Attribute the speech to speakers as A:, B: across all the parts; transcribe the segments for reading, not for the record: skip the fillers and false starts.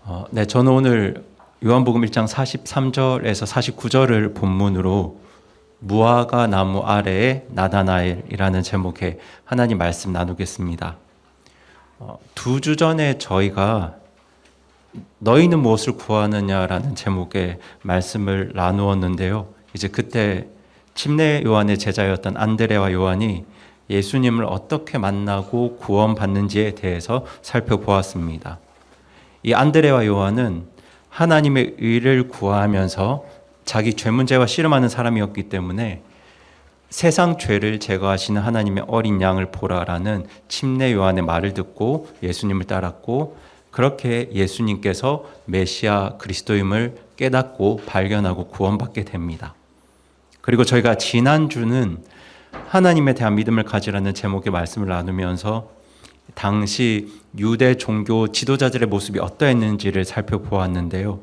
A: 저는 오늘 요한복음 1장 43절에서 49절을 본문으로 무화과 나무 아래에 나다나엘이라는 제목의 하나님 말씀 나누겠습니다. 2주 전에 저희가 너희는 무엇을 구하느냐라는 제목의 말씀을 나누었는데요. 이제 그때 침례 요한의 제자였던 안드레와 요한이 예수님을 어떻게 만나고 구원받는지에 대해서 살펴보았습니다. 이 안드레와 요한은 하나님의 의를 구하면서 자기 죄 문제와 씨름하는 사람이었기 때문에 세상 죄를 제거하시는 하나님의 어린 양을 보라라는 침례 요한의 말을 듣고 예수님을 따랐고, 그렇게 예수님께서 메시아 그리스도임을 깨닫고 발견하고 구원받게 됩니다. 그리고 저희가 지난주는 하나님에 대한 믿음을 가지라는 제목의 말씀을 나누면서 당시 유대 종교 지도자들의 모습이 어떠했는지를 살펴보았는데요.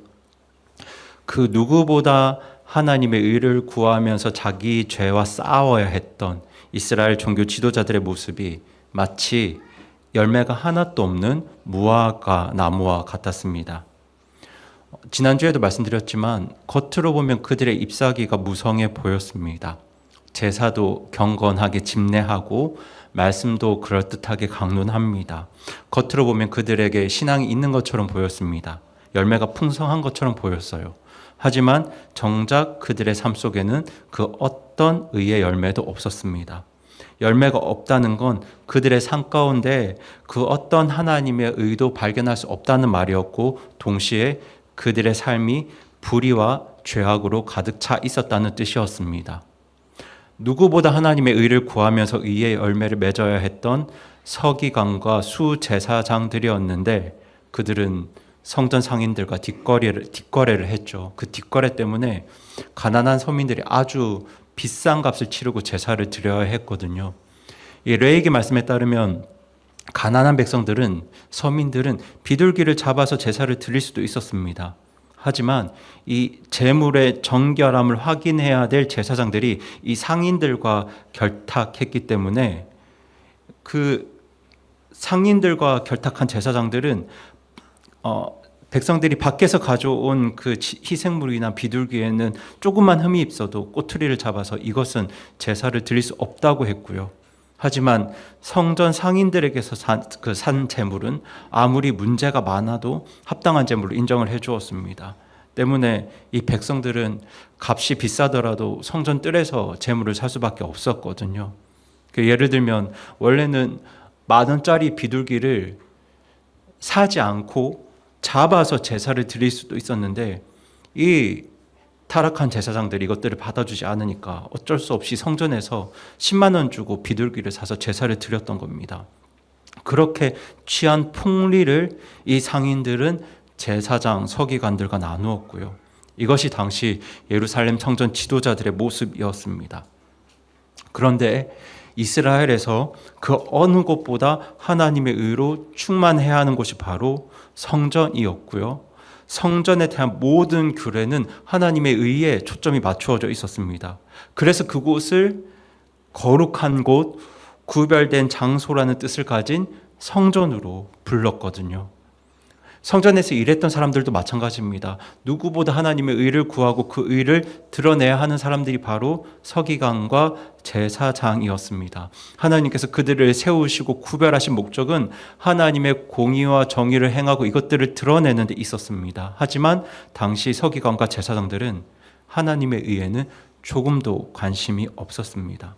A: 그 누구보다 하나님의 의를 구하면서 자기 죄와 싸워야 했던 이스라엘 종교 지도자들의 모습이 마치 열매가 하나도 없는 무화과 나무와 같았습니다. 지난주에도 말씀드렸지만 겉으로 보면 그들의 잎사귀가 무성해 보였습니다. 제사도 경건하게 집례하고 말씀도 그럴듯하게 강론합니다. 겉으로 보면 그들에게 신앙이 있는 것처럼 보였습니다. 열매가 풍성한 것처럼 보였어요. 하지만 정작 그들의 삶 속에는 그 어떤 의의 열매도 없었습니다. 열매가 없다는 건 그들의 삶 가운데 그 어떤 하나님의 의도 발견할 수 없다는 말이었고, 동시에 그들의 삶이 불의와 죄악으로 가득 차 있었다는 뜻이었습니다. 누구보다 하나님의 의를 구하면서 의의 열매를 맺어야 했던 서기관과 수제사장들이었는데, 그들은 성전 상인들과 뒷거래를 했죠. 그 뒷거래 때문에 가난한 서민들이 아주 비싼 값을 치르고 제사를 드려야 했거든요. 이 레위기 말씀에 따르면 가난한 백성들은, 서민들은 비둘기를 잡아서 제사를 드릴 수도 있었습니다. 하지만 이 제물의 정결함을 확인해야 될 제사장들이 이 상인들과 결탁했기 때문에 그 상인들과 결탁한 제사장들은 백성들이 밖에서 가져온 그 희생물이나 비둘기에는 조금만 흠이 있어도 꼬투리를 잡아서 이것은 제사를 드릴 수 없다고 했고요. 하지만 성전 상인들에게서 산 제물은 아무리 문제가 많아도 합당한 제물로 인정을 해 주었습니다. 때문에 이 백성들은 값이 비싸더라도 성전 뜰에서 제물을 살 수밖에 없었거든요. 예를 들면 원래는 10,000원짜리 비둘기를 사지 않고 잡아서 제사를 드릴 수도 있었는데, 이 타락한 제사장들이 이것들을 받아주지 않으니까 어쩔 수 없이 성전에서 10만 원 주고 비둘기를 사서 제사를 드렸던 겁니다. 그렇게 취한 풍리를 이 상인들은 제사장, 서기관들과 나누었고요. 이것이 당시 예루살렘 성전 지도자들의 모습이었습니다. 그런데 이스라엘에서 그 어느 곳보다 하나님의 의로 충만해야 하는 곳이 바로 성전이었고요. 성전에 대한 모든 규례는 하나님의 의에 초점이 맞추어져 있었습니다. 그래서 그곳을 거룩한 곳, 구별된 장소라는 뜻을 가진 성전으로 불렀거든요. 성전에서 일했던 사람들도 마찬가지입니다. 누구보다 하나님의 의를 구하고 그 의를 드러내야 하는 사람들이 바로 서기관과 제사장이었습니다. 하나님께서 그들을 세우시고 구별하신 목적은 하나님의 공의와 정의를 행하고 이것들을 드러내는 데 있었습니다. 하지만 당시 서기관과 제사장들은 하나님의 의에는 조금도 관심이 없었습니다.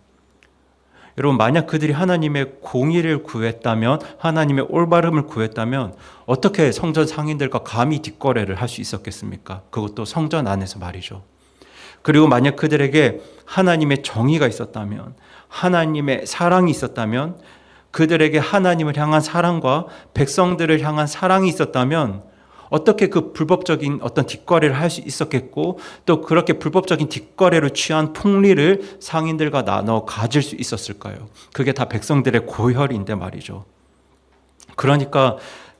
A: 여러분, 만약 그들이 하나님의 공의를 구했다면, 하나님의 올바름을 구했다면 어떻게 성전 상인들과 감히 뒷거래를 할 수 있었겠습니까? 그것도 성전 안에서 말이죠. 그리고 만약 그들에게 하나님의 정의가 있었다면, 하나님의 사랑이 있었다면, 그들에게 하나님을 향한 사랑과 백성들을 향한 사랑이 있었다면 어떻게 그 불법적인 어떤 뒷거래를 할 수 있었겠고, 또 그렇게 불법적인 뒷거래로 취한 풍리를 상인들과 나눠 가질 수 있었을까요? 그게 다 백성들의 고혈인데 말이죠. 그러니까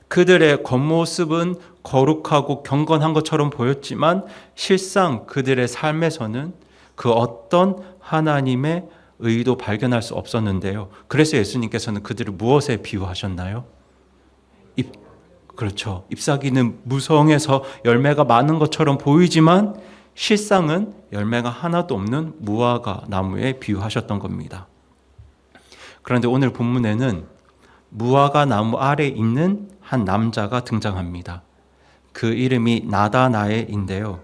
A: 그들의 겉모습은 거룩하고 경건한 것처럼 보였지만 실상 그들의 삶에서는 그 어떤 하나님의 의도 발견할 수 없었는데요. 그래서 예수님께서는 그들을 무엇에 비유하셨나요? 그렇죠. 잎사귀는 무성해서 열매가 많은 것처럼 보이지만 실상은 열매가 하나도 없는 무화과 나무에 비유하셨던 겁니다. 그런데 오늘 본문에는 무화과 나무 아래 있는 한 남자가 등장합니다. 그 이름이 나다나엘인데요.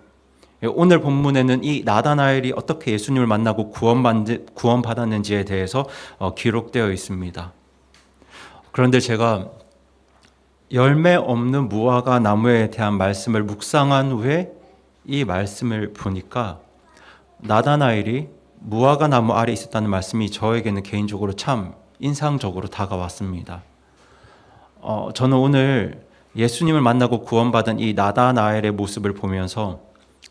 A: 오늘 본문에는 이 나다나엘이 어떻게 예수님을 만나고 구원받았는지에 대해서 기록되어 있습니다. 그런데 제가 열매 없는 무화과 나무에 대한 말씀을 묵상한 후에 이 말씀을 보니까 나다나엘이 무화과 나무 아래 있었다는 말씀이 저에게는 개인적으로 참 인상적으로 다가왔습니다. 저는 오늘 예수님을 만나고 구원받은 이 나다나엘의 모습을 보면서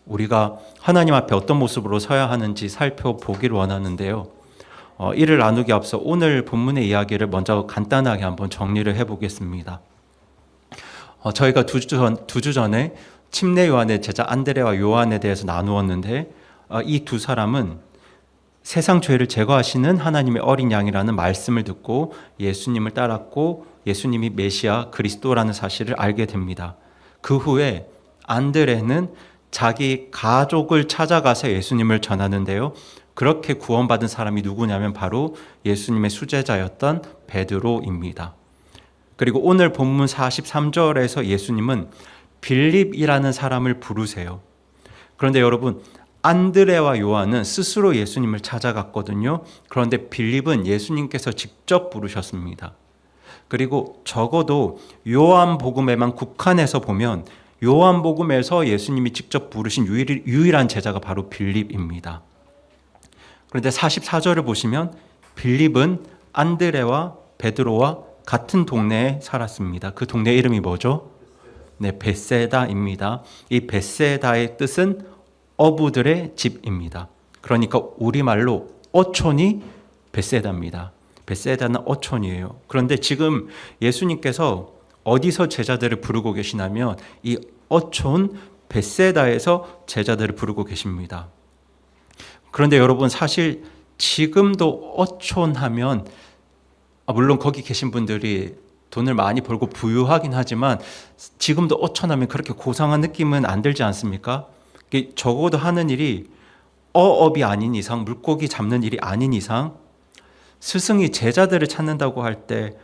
A: 우리가 하나님 앞에 어떤 모습으로 서야 하는지 살펴보기를 원하는데요. 이를 나누기 앞서 오늘 본문의 이야기를 먼저 간단하게 한번 정리를 해보겠습니다. 저희가 두 주 전에 침례 요한의 제자 안드레와 요한에 대해서 나누었는데 이 두 사람은 세상 죄를 제거하시는 하나님의 어린 양이라는 말씀을 듣고 예수님을 따랐고 예수님이 메시아 그리스도라는 사실을 알게 됩니다. 그 후에 안드레는 자기 가족을 찾아가서 예수님을 전하는데요. 그렇게 구원받은 사람이 누구냐면 바로 예수님의 수제자였던 베드로입니다. 그리고 오늘 본문 43절에서 예수님은 빌립이라는 사람을 부르세요. 그런데 여러분, 안드레와 요한은 스스로 예수님을 찾아갔거든요. 그런데 빌립은 예수님께서 직접 부르셨습니다. 그리고 적어도 요한복음에만 국한해서 보면 요한복음에서 예수님이 직접 부르신 유일한 제자가 바로 빌립입니다. 그런데 44절을 보시면 빌립은 안드레와 베드로와 같은 동네에 살았습니다. 그 동네 이름이 뭐죠? 네, 벳세다입니다. 이 벳세다의 뜻은 어부들의 집입니다. 그러니까 우리말로 어촌이 벳세다입니다. 벳세다는 어촌이에요. 그런데 지금 예수님께서 어디서 제자들을 부르고 계시냐면 이 어촌 벳세다에서 제자들을 부르고 계십니다. 그런데 여러분, 사실 지금도 어촌하면 물론 거기 계신 분들이 돈을 많이 벌고 부유하긴 하지만 지금도 어촌하면 그렇게 고상한 느낌은 안 들지 않습니까? 적어도 하는 일이 어업이 아닌 이상, 물고기 잡는 일이 아닌 이상 스승이 제자들을 찾는다고 할 때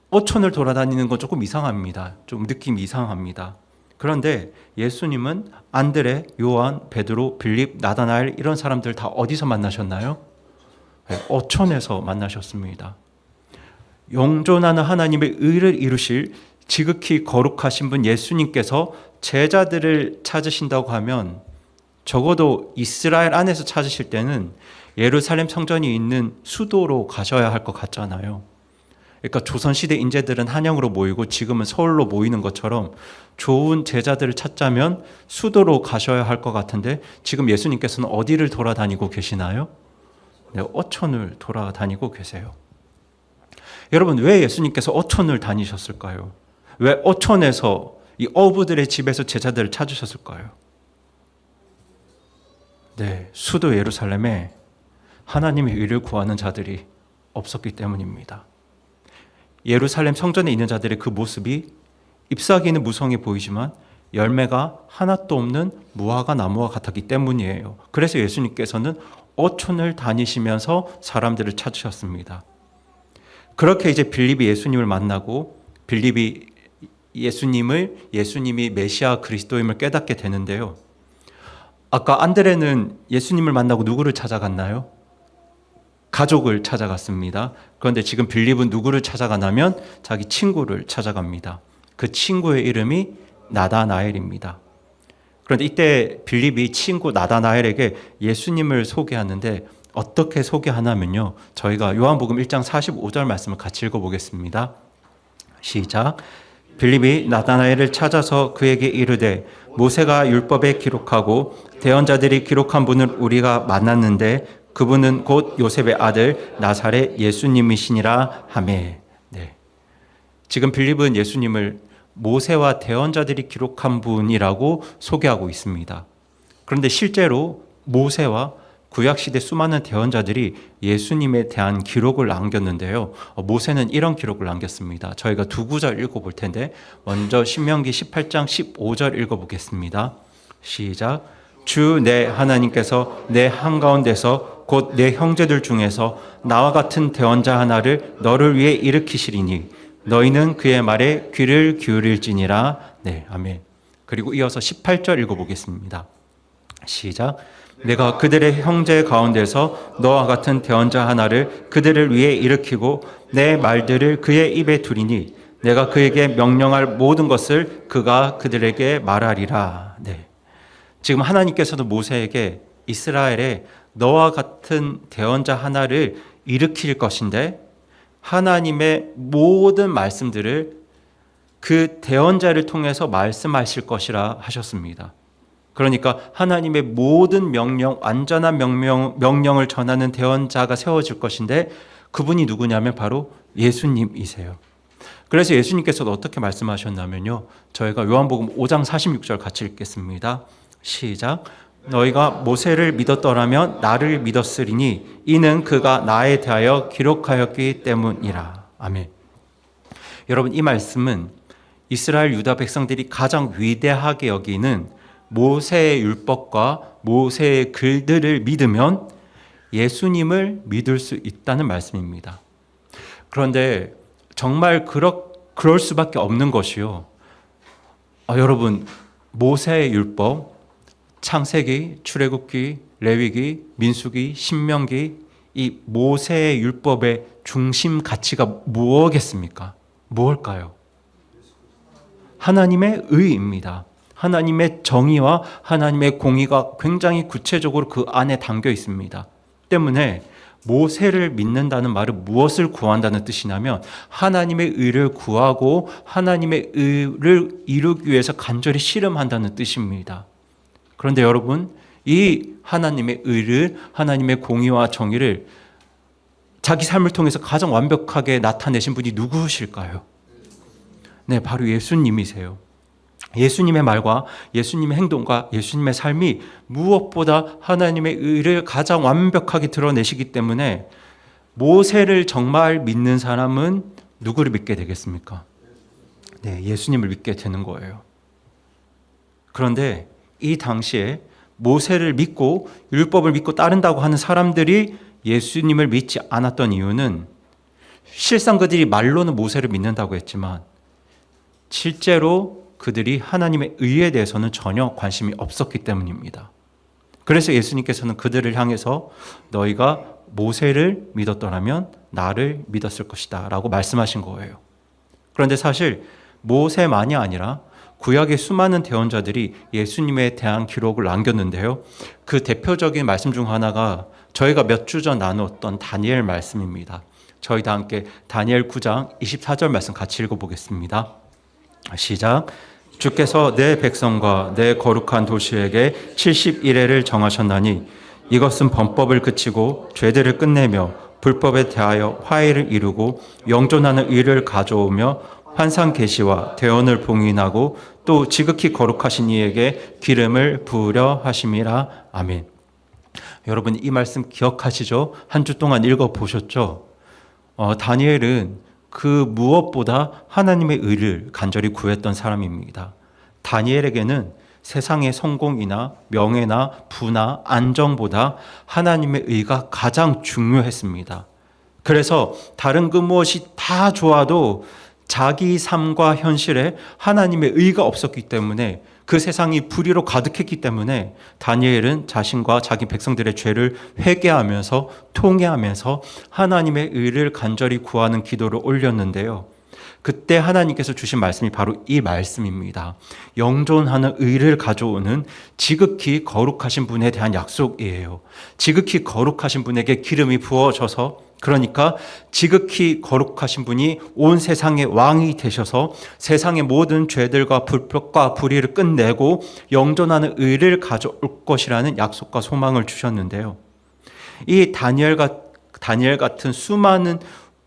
A: 어촌을 돌아다니는 건 조금 이상합니다. 좀 느낌이 이상합니다. 그런데 예수님은 안드레, 요한, 베드로, 빌립, 나다나엘 이런 사람들 다 어디서 만나셨나요? 어촌에서 만나셨습니다. 영존하는 하나님의 의를 이루실 지극히 거룩하신 분 예수님께서 제자들을 찾으신다고 하면 적어도 이스라엘 안에서 찾으실 때는 예루살렘 성전이 있는 수도로 가셔야 할 것 같잖아요. 그러니까 조선시대 인재들은 한양으로 모이고 지금은 서울로 모이는 것처럼 좋은 제자들을 찾자면 수도로 가셔야 할 것 같은데 지금 예수님께서는 어디를 돌아다니고 계시나요? 네, 어촌을 돌아다니고 계세요. 여러분, 왜 예수님께서 어촌을 다니셨을까요? 왜 어촌에서 이 어부들의 집에서 제자들을 찾으셨을까요? 네, 수도 예루살렘에 하나님의 의를 구하는 자들이 없었기 때문입니다. 예루살렘 성전에 있는 자들의 그 모습이 잎사귀는 무성해 보이지만 열매가 하나도 없는 무화과 나무와 같았기 때문이에요. 그래서 예수님께서는 어촌을 다니시면서 사람들을 찾으셨습니다. 그렇게 이제 빌립이 예수님을 만나고 빌립이 예수님이 메시아 그리스도임을 깨닫게 되는데요. 아까 안드레는 예수님을 만나고 누구를 찾아갔나요? 가족을 찾아갔습니다. 그런데 지금 빌립은 누구를 찾아가냐면 자기 친구를 찾아갑니다. 그 친구의 이름이 나다나엘입니다. 그런데 이때 빌립이 친구 나다나엘에게 예수님을 소개하는데 어떻게 소개하냐면요. 저희가 요한복음 1장 45절 말씀을 같이 읽어보겠습니다. 시작. 빌립이 나다나엘을 찾아서 그에게 이르되 모세가 율법에 기록하고 대언자들이 기록한 분을 우리가 만났는데 그분은 곧 요셉의 아들 나사렛 예수님이시니라 하매. 네. 지금 빌립은 예수님을 모세와 대언자들이 기록한 분이라고 소개하고 있습니다. 그런데 실제로 모세와 구약시대 수많은 대언자들이 예수님에 대한 기록을 남겼는데요. 모세는 이런 기록을 남겼습니다. 저희가 두 구절 읽어볼 텐데 먼저 신명기 18장 15절 읽어보겠습니다. 시작. 주 내 하나님께서 내 한가운데서 곧 내 형제들 중에서 나와 같은 대언자 하나를 너를 위해 일으키시리니 너희는 그의 말에 귀를 기울일지니라. 네, 아멘. 그리고 이어서 18절 읽어보겠습니다. 시작. 내가 그들의 형제 가운데서 너와 같은 대언자 하나를 그들을 위해 일으키고 내 말들을 그의 입에 두리니 내가 그에게 명령할 모든 것을 그가 그들에게 말하리라. 네. 지금 하나님께서도 모세에게 이스라엘에 너와 같은 대언자 하나를 일으킬 것인데 하나님의 모든 말씀들을 그 대언자를 통해서 말씀하실 것이라 하셨습니다. 그러니까 하나님의 모든 명령, 완전한 명령을 전하는 대언자가 세워질 것인데 그분이 누구냐면 바로 예수님이세요. 그래서 예수님께서도 어떻게 말씀하셨냐면요. 저희가 요한복음 5장 46절 같이 읽겠습니다. 시작. 너희가 모세를 믿었더라면 나를 믿었으리니 이는 그가 나에 대하여 기록하였기 때문이라. 아멘. 여러분, 이 말씀은 이스라엘 유다 백성들이 가장 위대하게 여기는 모세의 율법과 모세의 글들을 믿으면 예수님을 믿을 수 있다는 말씀입니다. 그런데 정말 그럴 수밖에 없는 것이요. 여러분, 모세의 율법, 창세기, 출애굽기, 레위기, 민수기, 신명기, 이 모세의 율법의 중심 가치가 무엇겠습니까? 무엇일까요? 하나님의 의입니다. 하나님의 정의와 하나님의 공의가 굉장히 구체적으로 그 안에 담겨 있습니다. 때문에 모세를 믿는다는 말은 무엇을 구한다는 뜻이냐면 하나님의 의를 구하고 하나님의 의를 이루기 위해서 간절히 씨름한다는 뜻입니다. 그런데 여러분, 이 하나님의 의를, 하나님의 공의와 정의를 자기 삶을 통해서 가장 완벽하게 나타내신 분이 누구실까요? 네, 바로 예수님이세요. 예수님의 말과 예수님의 행동과 예수님의 삶이 무엇보다 하나님의 의를 가장 완벽하게 드러내시기 때문에 모세를 정말 믿는 사람은 누구를 믿게 되겠습니까? 네, 예수님을 믿게 되는 거예요. 그런데 이 당시에 모세를 믿고 율법을 믿고 따른다고 하는 사람들이 예수님을 믿지 않았던 이유는 실상 그들이 말로는 모세를 믿는다고 했지만 실제로 그들이 하나님의 의에 대해서는 전혀 관심이 없었기 때문입니다. 그래서 예수님께서는 그들을 향해서 너희가 모세를 믿었더라면 나를 믿었을 것이다 라고 말씀하신 거예요. 그런데 사실 모세만이 아니라 구약의 수많은 대언자들이 예수님에 대한 기록을 남겼는데요. 그 대표적인 말씀 중 하나가 저희가 몇 주 전 나누었던 다니엘 말씀입니다. 저희 다 함께 다니엘 9장 24절 말씀 같이 읽어보겠습니다. 시작. 주께서 내 백성과 내 거룩한 도시에게 70일회를 정하셨나니 이것은 범법을 그치고 죄들을 끝내며 불법에 대하여 화해를 이루고 영존하는 의를 가져오며 환상 계시와 대언을 봉인하고 또 지극히 거룩하신 이에게 기름을 부으려 하심이라. 아멘. 여러분, 이 말씀 기억하시죠? 한 주 동안 읽어보셨죠? 다니엘은 그 무엇보다 하나님의 의를 간절히 구했던 사람입니다. 다니엘에게는 세상의 성공이나 명예나 부나 안정보다 하나님의 의가 가장 중요했습니다. 그래서 다른 그 무엇이 다 좋아도 자기 삶과 현실에 하나님의 의가 없었기 때문에 그 세상이 불의로 가득했기 때문에 다니엘은 자신과 자기 백성들의 죄를 회개하면서 통회하면서 하나님의 의를 간절히 구하는 기도를 올렸는데요. 그때 하나님께서 주신 말씀이 바로 이 말씀입니다. 영존하는 의를 가져오는 지극히 거룩하신 분에 대한 약속이에요. 지극히 거룩하신 분에게 기름이 부어져서, 그러니까 지극히 거룩하신 분이 온 세상의 왕이 되셔서 세상의 모든 죄들과 불법과 불의를 끝내고 영존하는 의를 가져올 것이라는 약속과 소망을 주셨는데요. 이 다니엘 같은 수많은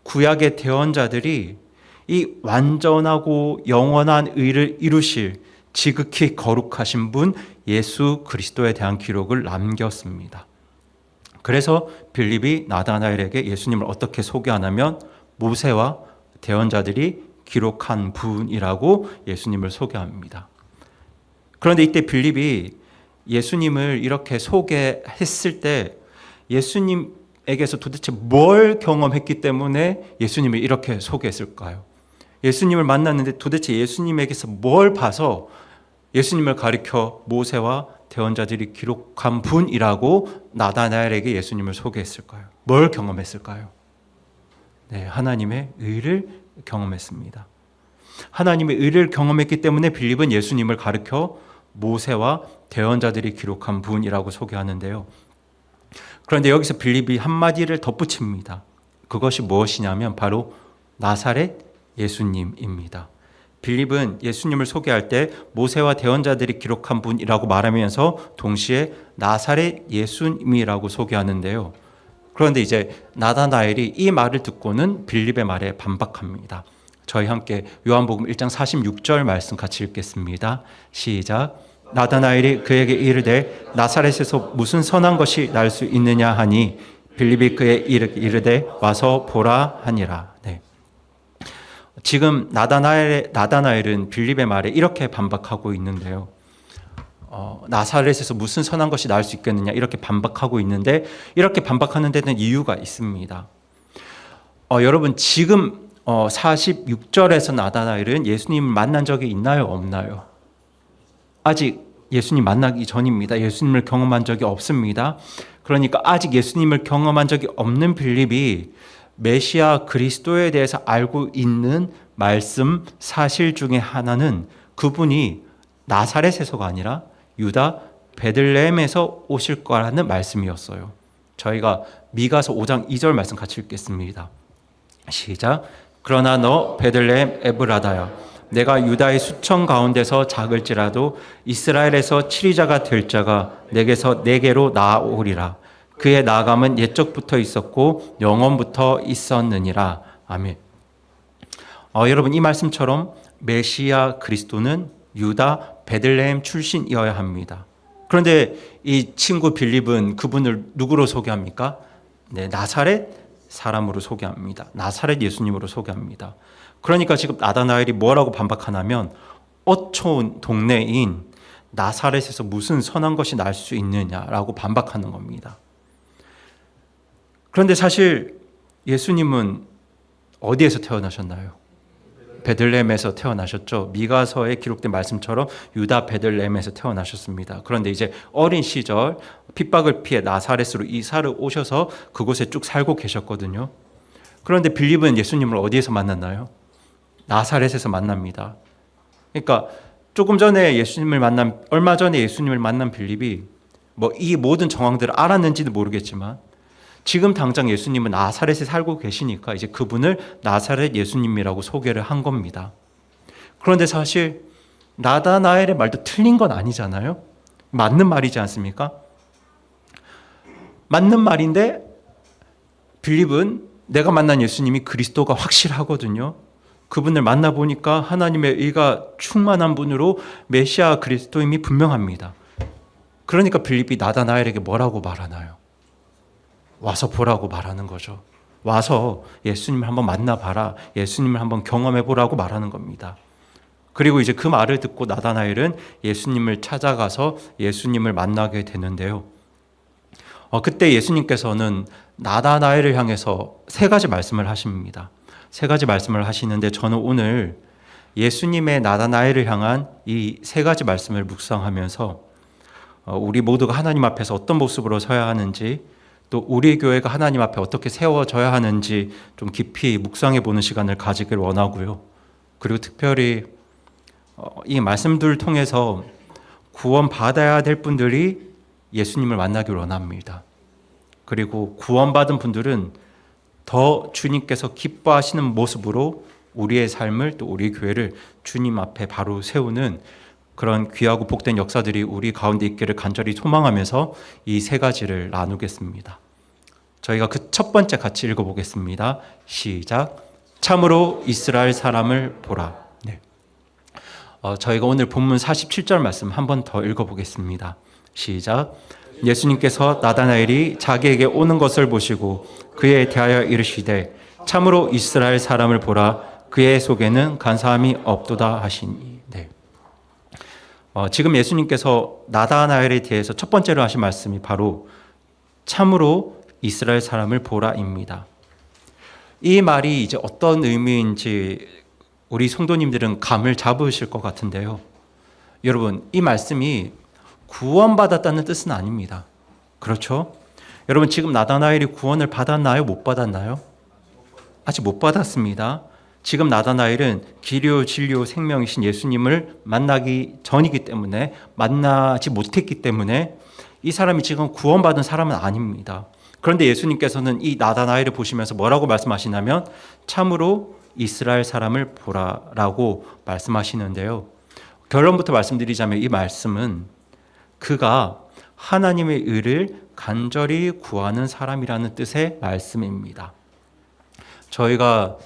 A: 구약의 대언자들이 이 완전하고 영원한 의를 이루실 지극히 거룩하신 분 예수 그리스도에 대한 기록을 남겼습니다. 그래서 빌립이 나다나엘에게 예수님을 어떻게 소개하냐면 모세와 대언자들이 기록한 분이라고 예수님을 소개합니다. 그런데 이때 빌립이 예수님을 이렇게 소개했을 때 예수님에게서 도대체 뭘 경험했기 때문에 예수님을 이렇게 소개했을까요? 예수님을 만났는데 도대체 예수님에게서 뭘 봐서 예수님을 가리켜 모세와 대언자들이 기록한 분이라고 나다나엘에게 예수님을 소개했을까요? 뭘 경험했을까요? 네, 하나님의 의를 경험했습니다. 하나님의 의를 경험했기 때문에 빌립은 예수님을 가리켜 모세와 대언자들이 기록한 분이라고 소개하는데요. 그런데 여기서 빌립이 한마디를 덧붙입니다. 그것이 무엇이냐면 바로 나사렛 예수님입니다. 빌립은 예수님을 소개할 때 모세와 대언자들이 기록한 분이라고 말하면서 동시에 나사렛 예수님이라고 소개하는데요. 그런데 이제 나다나엘이 이 말을 듣고는 빌립의 말에 반박합니다. 저희 함께 요한복음 1장 46절 말씀 같이 읽겠습니다. 시작. 나다나엘이 그에게 이르되 나사렛에서 무슨 선한 것이 날 수 있느냐 하니 빌립이 그에 이르되 와서 보라 하니라. 네. 지금 나다나엘은 빌립의 말에 이렇게 반박하고 있는데요. 나사렛에서 무슨 선한 것이 날 수 있겠느냐 이렇게 반박하고 있는데 이렇게 반박하는 데는 이유가 있습니다. 여러분 지금 46절에서 나다나엘은 예수님을 만난 적이 있나요? 없나요? 아직 예수님 만나기 전입니다. 예수님을 경험한 적이 없습니다. 그러니까 아직 예수님을 경험한 적이 없는 빌립이 메시아 그리스도에 대해서 알고 있는 말씀 사실 중에 하나는 그분이 나사렛에서가 아니라 유다 베들레헴에서 오실 거라는 말씀이었어요. 저희가 미가서 5장 2절 말씀 같이 읽겠습니다. 시작. 그러나 너 베들레헴 에브라다야 내가 유다의 수천 가운데서 작을지라도 이스라엘에서 치리자가 될 자가 내게로 나아오리라. 그의 나아감은 옛적부터 있었고 영원부터 있었느니라. 아멘. 여러분 이 말씀처럼 메시아 그리스도는 유다 베들레헴 출신이어야 합니다. 그런데 이 친구 빌립은 그분을 누구로 소개합니까? 네, 나사렛 사람으로 소개합니다. 나사렛 예수님으로 소개합니다. 그러니까 지금 나다나엘이 뭐라고 반박하냐면 어촌 동네인 나사렛에서 무슨 선한 것이 날 수 있느냐라고 반박하는 겁니다. 그런데 사실 예수님은 어디에서 태어나셨나요? 베들레헴에서 태어나셨죠. 미가서에 기록된 말씀처럼 유다 베들레헴에서 태어나셨습니다. 그런데 이제 어린 시절 핍박을 피해 나사렛으로 이사를 오셔서 그곳에 쭉 살고 계셨거든요. 그런데 빌립은 예수님을 어디에서 만났나요? 나사렛에서 만납니다. 그러니까 얼마 전에 예수님을 만난 빌립이 이 모든 정황들을 알았는지도 모르겠지만 지금 당장 예수님은 나사렛에 살고 계시니까 이제 그분을 나사렛 예수님이라고 소개를 한 겁니다. 그런데 사실 나다나엘의 말도 틀린 건 아니잖아요. 맞는 말이지 않습니까? 맞는 말인데 빌립은 내가 만난 예수님이 그리스도가 확실하거든요. 그분을 만나보니까 하나님의 의가 충만한 분으로 메시아 그리스도임이 분명합니다. 그러니까 빌립이 나다나엘에게 뭐라고 말하나요? 와서 보라고 말하는 거죠. 와서 예수님을 한번 만나봐라. 예수님을 한번 경험해보라고 말하는 겁니다. 그리고 이제 그 말을 듣고 나다나엘은 예수님을 찾아가서 예수님을 만나게 되는데요. 그때 예수님께서는 나다나엘을 향해서 세 가지 말씀을 하십니다. 세 가지 말씀을 하시는데 저는 오늘 예수님의 나다나엘을 향한 이 세 가지 말씀을 묵상하면서 우리 모두가 하나님 앞에서 어떤 모습으로 서야 하는지 또 우리 교회가 하나님 앞에 어떻게 세워져야 하는지 좀 깊이 묵상해 보는 시간을 가지길 원하고요. 그리고 특별히 이 말씀들을 통해서 구원받아야 될 분들이 예수님을 만나길 원합니다. 그리고 구원받은 분들은 더 주님께서 기뻐하시는 모습으로 우리의 삶을 또 우리 교회를 주님 앞에 바로 세우는 그런 귀하고 복된 역사들이 우리 가운데 있기를 간절히 소망하면서 이 세 가지를 나누겠습니다. 저희가 그 첫 번째 같이 읽어보겠습니다. 시작. 참으로 이스라엘 사람을 보라. 네. 저희가 오늘 본문 47절 말씀 한 번 더 읽어보겠습니다. 시작. 예수님께서 나다나엘이 자기에게 오는 것을 보시고 그에 대하여 이르시되 참으로 이스라엘 사람을 보라 그의 속에는 간사함이 없도다 하시니. 네. 지금 예수님께서 나다나엘에 대해서 첫 번째로 하신 말씀이 바로 참으로 이스라엘 사람을 보라입니다. 이 말이 이제 어떤 의미인지 우리 성도님들은 감을 잡으실 것 같은데요. 여러분, 이 말씀이 구원받았다는 뜻은 아닙니다. 그렇죠? 여러분, 지금 나다나엘이 구원을 받았나요? 못 받았나요? 아직 못 받았습니다. 지금 나다나엘은 길이요 진리요 생명이신 예수님을 만나기 전이기 때문에, 만나지 못했기 때문에 이 사람이 지금 구원받은 사람은 아닙니다. 그런데 예수님께서는 이 나다나엘을 보시면서 뭐라고 말씀하시냐면 참으로 이스라엘 사람을 보라라고 말씀하시는데요. 결론부터 말씀드리자면 이 말씀은 그가 하나님의 의를 간절히 구하는 사람이라는 뜻의 말씀입니다. 저희가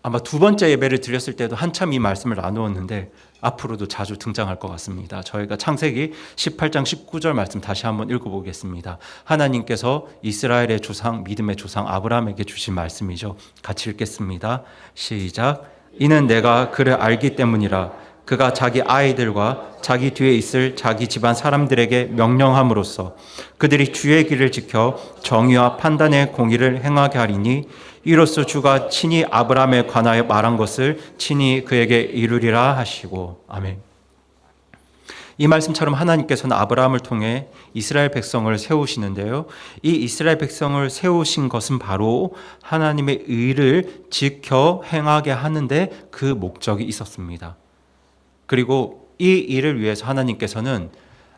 A: 아마 두 번째 예배를 드렸을 때도 한참 이 말씀을 나누었는데 앞으로도 자주 등장할 것 같습니다. 저희가 창세기 18장 19절 말씀 다시 한번 읽어보겠습니다. 하나님께서 이스라엘의 조상, 믿음의 조상 아브라함에게 주신 말씀이죠. 같이 읽겠습니다. 시작. 이는 내가 그를 알기 때문이라. 그가 자기 아이들과 자기 뒤에 있을 자기 집안 사람들에게 명령함으로써 그들이 주의 길을 지켜 정의와 판단의 공의를 행하게 하리니 이로써 주가 친히 아브라함에 관하여 말한 것을 친히 그에게 이루리라 하시고. 아멘. 이 말씀처럼 하나님께서는 아브라함을 통해 이스라엘 백성을 세우시는데요. 이 이스라엘 백성을 세우신 것은 바로 하나님의 의를 지켜 행하게 하는데 그 목적이 있었습니다. 그리고 이 일을 위해서 하나님께서는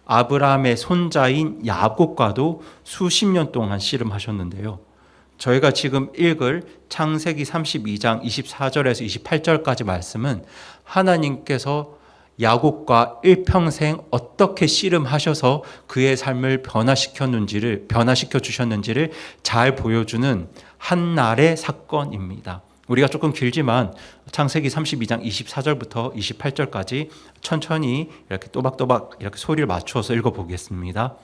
A: 아브라함의 손자인 야곱과도 수십 년 동안 씨름하셨는데요. 저희가 지금 읽을 창세기 32장 24절에서 28절까지 말씀은 하나님께서 야곱과 일평생 어떻게 씨름하셔서 그의 삶을 변화시켜 주셨는지를 잘 보여주는 한날의 사건입니다. 우리가 조금 길지만 창세기 32장 24절부터 28절까지 천천히 이렇게 또박또박 이렇게 소리를 맞추어서 읽어보겠습니다.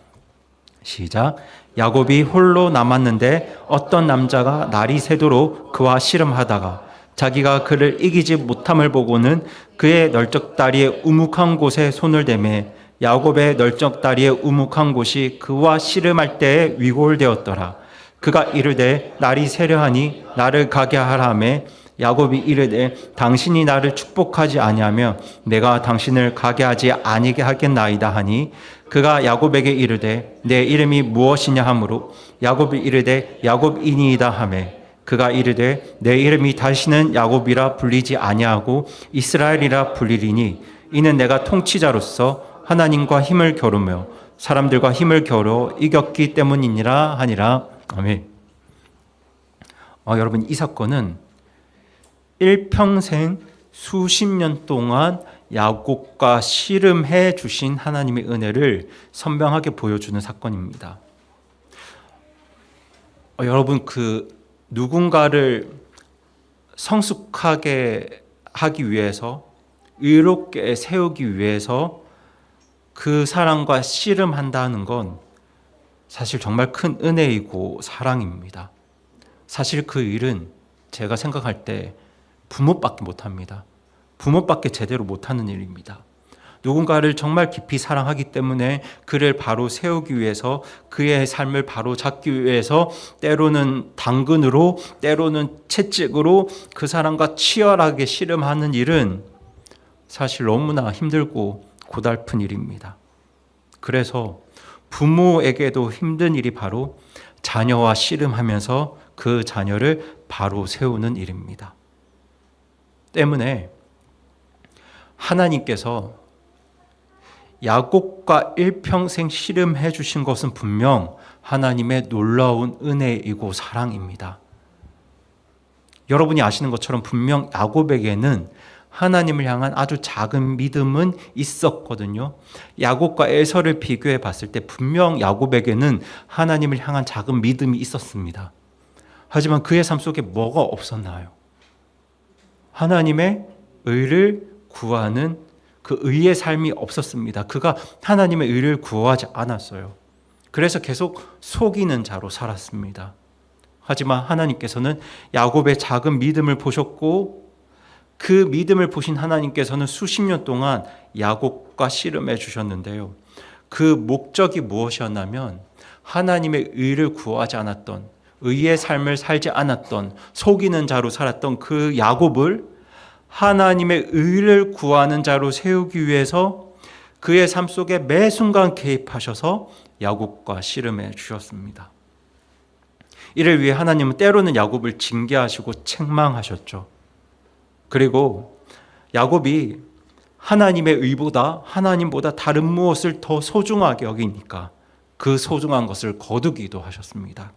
A: 시작. 야곱이 홀로 남았는데 어떤 남자가 날이 새도록 그와 씨름하다가 자기가 그를 이기지 못함을 보고는 그의 널쩍다리의 우묵한 곳에 손을 대매 야곱의 널쩍다리의 우묵한 곳이 그와 씨름할 때에 위골되었더라. 그가 이르되 날이 새려하니 나를 가게 하라 하매 야곱이 이르되 당신이 나를 축복하지 아니하며 내가 당신을 가게 하지 아니게 하겠나이다 하니 그가 야곱에게 이르되 내 이름이 무엇이냐 하므로 야곱이 이르되 야곱이니이다 하매 그가 이르되 내 이름이 다시는 야곱이라 불리지 아니하고 이스라엘이라 불리리니 이는 내가 통치자로서 하나님과 힘을 겨루며 사람들과 힘을 겨루 이겼기 때문이니라 하니라. 아멘. 여러분, 이 사건은 일평생 수십 년 동안 야곱과 씨름해 주신 하나님의 은혜를 선명하게 보여주는 사건입니다. 여러분, 누군가를 성숙하게 하기 위해서, 의롭게 세우기 위해서 그 사람과 씨름한다는 건 사실 정말 큰 은혜이고 사랑입니다. 사실 그 일은 제가 생각할 때 부모밖에 못합니다. 부모밖에 제대로 못하는 일입니다. 누군가를 정말 깊이 사랑하기 때문에 그를 바로 세우기 위해서 그의 삶을 바로 잡기 위해서 때로는 당근으로 때로는 채찍으로 그 사람과 치열하게 씨름하는 일은 사실 너무나 힘들고 고달픈 일입니다. 그래서 부모에게도 힘든 일이 바로 자녀와 씨름하면서 그 자녀를 바로 세우는 일입니다. 때문에 하나님께서 야곱과 일평생 씨름해 주신 것은 분명 하나님의 놀라운 은혜이고 사랑입니다. 여러분이 아시는 것처럼 분명 야곱에게는 하나님을 향한 아주 작은 믿음은 있었거든요. 야곱과 에서를 비교해 봤을 때 분명 야곱에게는 하나님을 향한 작은 믿음이 있었습니다. 하지만 그의 삶 속에 뭐가 없었나요? 하나님의 의를 구하는 그 의의 삶이 없었습니다. 그가 하나님의 의를 구하지 않았어요. 그래서 계속 속이는 자로 살았습니다. 하지만 하나님께서는 야곱의 작은 믿음을 보셨고 그 믿음을 보신 하나님께서는 수십 년 동안 야곱과 씨름해 주셨는데요. 그 목적이 무엇이었냐면 하나님의 의를 구하지 않았던, 의의 삶을 살지 않았던, 속이는 자로 살았던 그 야곱을 하나님의 의를 구하는 자로 세우기 위해서 그의 삶 속에 매 순간 개입하셔서 야곱과 씨름해 주셨습니다. 이를 위해 하나님은 때로는 야곱을 징계하시고 책망하셨죠. 그리고 야곱이 하나님의 의보다 하나님보다 다른 무엇을 더 소중하게 여기니까 그 소중한 것을 거두기도 하셨습니다.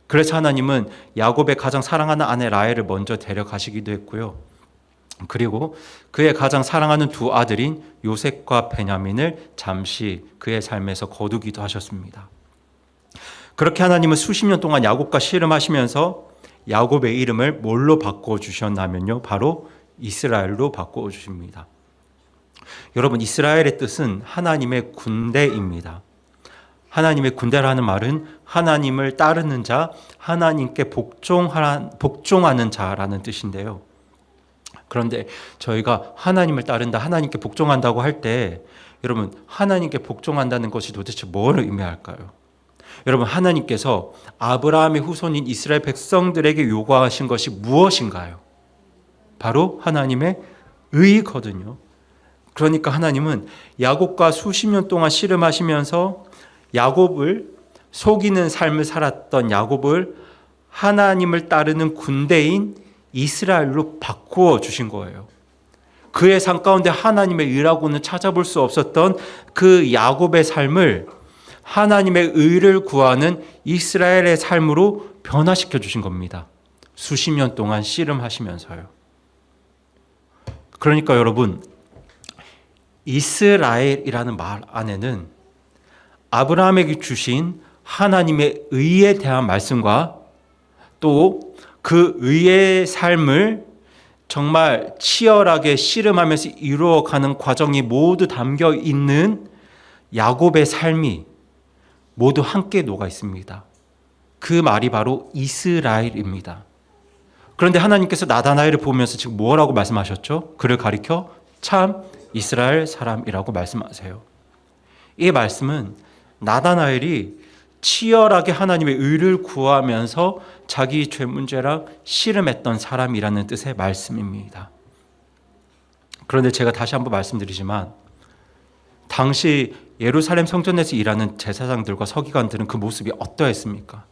A: 그래서 하나님은 야곱의 가장 사랑하는 아내 라헬을 먼저 데려가시기도 했고요. 그리고 그의 가장 사랑하는 두 아들인 요셉과 베냐민을 잠시 그의 삶에서 거두기도 하셨습니다. 그렇게 하나님은 수십 년 동안 야곱과 씨름하시면서 야곱의 이름을 뭘로 바꿔주셨냐면요. 바로 이스라엘로 바꿔주십니다. 여러분, 이스라엘의 뜻은 하나님의 군대입니다. 하나님의 군대라는 말은 하나님을 따르는 자, 하나님께 복종하는 자라는 뜻인데요. 그런데 저희가 하나님을 따른다, 하나님께 복종한다고 할 때 여러분, 하나님께 복종한다는 것이 도대체 뭘 의미할까요? 여러분, 하나님께서 아브라함의 후손인 이스라엘 백성들에게 요구하신 것이 무엇인가요? 바로 하나님의 의거든요. 그러니까 하나님은 야곱과 수십 년 동안 씨름하시면서 야곱을 속이는 삶을 살았던 야곱을 하나님을 따르는 군대인 이스라엘로 바꾸어 주신 거예요. 그의 삶 가운데 하나님의 의라고는 찾아볼 수 없었던 그 야곱의 삶을 하나님의 의를 구하는 이스라엘의 삶으로 변화시켜 주신 겁니다. 수십 년 동안 씨름하시면서요. 그러니까 여러분, 이스라엘이라는 말 안에는 아브라함에게 주신 하나님의 의에 대한 말씀과 또 그 의의 삶을 정말 치열하게 씨름하면서 이루어가는 과정이 모두 담겨 있는 야곱의 삶이 모두 함께 녹아 있습니다. 그 말이 바로 이스라엘입니다. 그런데 하나님께서 나다나엘을 보면서 지금 뭐라고 말씀하셨죠? 그를 가리켜 참 이스라엘 사람이라고 말씀하세요. 이 말씀은 나다나엘이 치열하게 하나님의 의를 구하면서 자기 죄 문제랑 씨름했던 사람이라는 뜻의 말씀입니다. 그런데 제가 다시 한번 말씀드리지만 당시 예루살렘 성전에서 일하는 제사장들과 서기관들은 그 모습이 어떠했습니까?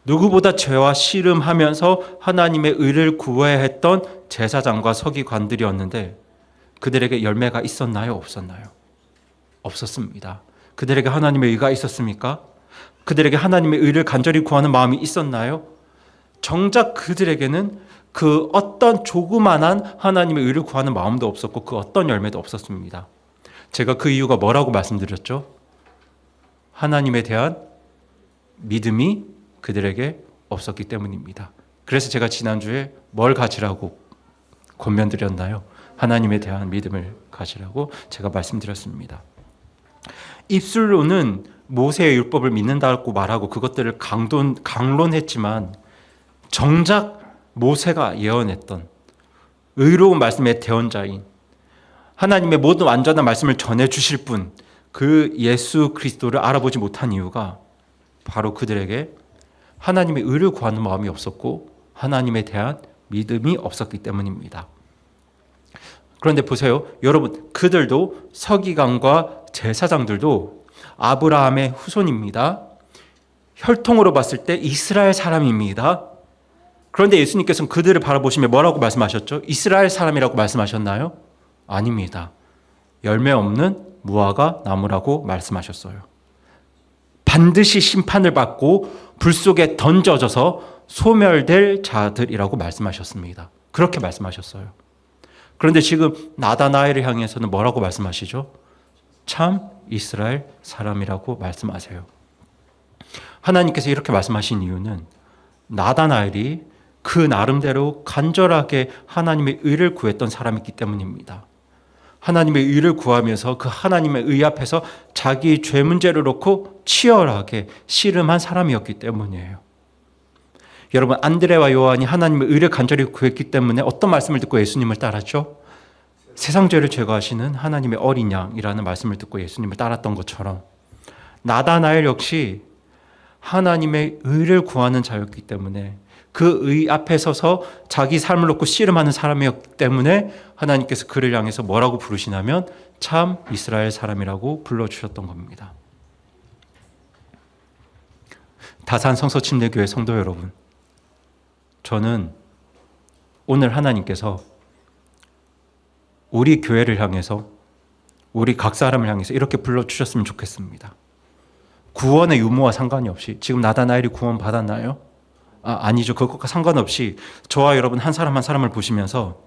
A: 누구보다 죄와 씨름하면서 하나님의 의를 구해야 했던 제사장과 서기관들이었는데 그들에게 열매가 있었나요? 없었나요? 없었습니다. 그들에게 하나님의 의가 있었습니까? 그들에게 하나님의 의를 간절히 구하는 마음이 있었나요? 정작 그들에게는 그 어떤 조그만한 하나님의 의를 구하는 마음도 없었고 그 어떤 열매도 없었습니다. 제가 그 이유가 뭐라고 말씀드렸죠? 하나님에 대한 믿음이 그들에게 없었기 때문입니다. 그래서 제가 지난주에 뭘 가지라고 권면드렸나요? 하나님에 대한 믿음을 가지라고 제가 말씀드렸습니다. 입술로는 모세의 율법을 믿는다고 말하고 그것들을 강론했지만 정작 모세가 예언했던 의로운 말씀의 대언자인 하나님의 모든 완전한 말씀을 전해주실 분, 그 예수 그리스도를 알아보지 못한 이유가 바로 그들에게 하나님의 의를 구하는 마음이 없었고 하나님에 대한 믿음이 없었기 때문입니다. 그런데 보세요. 여러분, 그들도 서기관과 제사장들도 아브라함의 후손입니다. 혈통으로 봤을 때 이스라엘 사람입니다. 그런데 예수님께서는 그들을 바라보시며 뭐라고 말씀하셨죠? 이스라엘 사람이라고 말씀하셨나요? 아닙니다. 열매 없는 무화과 나무라고 말씀하셨어요. 반드시 심판을 받고 불 속에 던져져서 소멸될 자들이라고 말씀하셨습니다. 그렇게 말씀하셨어요. 그런데 지금 나다나엘을 향해서는 뭐라고 말씀하시죠? 참 이스라엘 사람이라고 말씀하세요. 하나님께서 이렇게 말씀하신 이유는 나다나엘이 그 나름대로 간절하게 하나님의 의를 구했던 사람이기 때문입니다. 하나님의 의를 구하면서 그 하나님의 의 앞에서 자기 죄 문제를 놓고 치열하게 씨름한 사람이었기 때문이에요. 여러분, 안드레와 요한이 하나님의 의를 간절히 구했기 때문에 어떤 말씀을 듣고 예수님을 따랐죠? 세상 죄를 제거하시는 하나님의 어린 양이라는 말씀을 듣고 예수님을 따랐던 것처럼 나다나엘 역시 하나님의 의를 구하는 자였기 때문에 그 의 앞에 서서 자기 삶을 놓고 씨름하는 사람이었기 때문에 하나님께서 그를 향해서 뭐라고 부르시냐면 참 이스라엘 사람이라고 불러주셨던 겁니다. 다산 성서침례교회 성도 여러분, 저는 오늘 하나님께서 우리 교회를 향해서 우리 각 사람을 향해서 이렇게 불러주셨으면 좋겠습니다. 구원의 유무와 상관이 없이 지금 나다나엘이 구원 받았나요? 아니죠. 그것과 상관없이 저와 여러분 한 사람 한 사람을 보시면서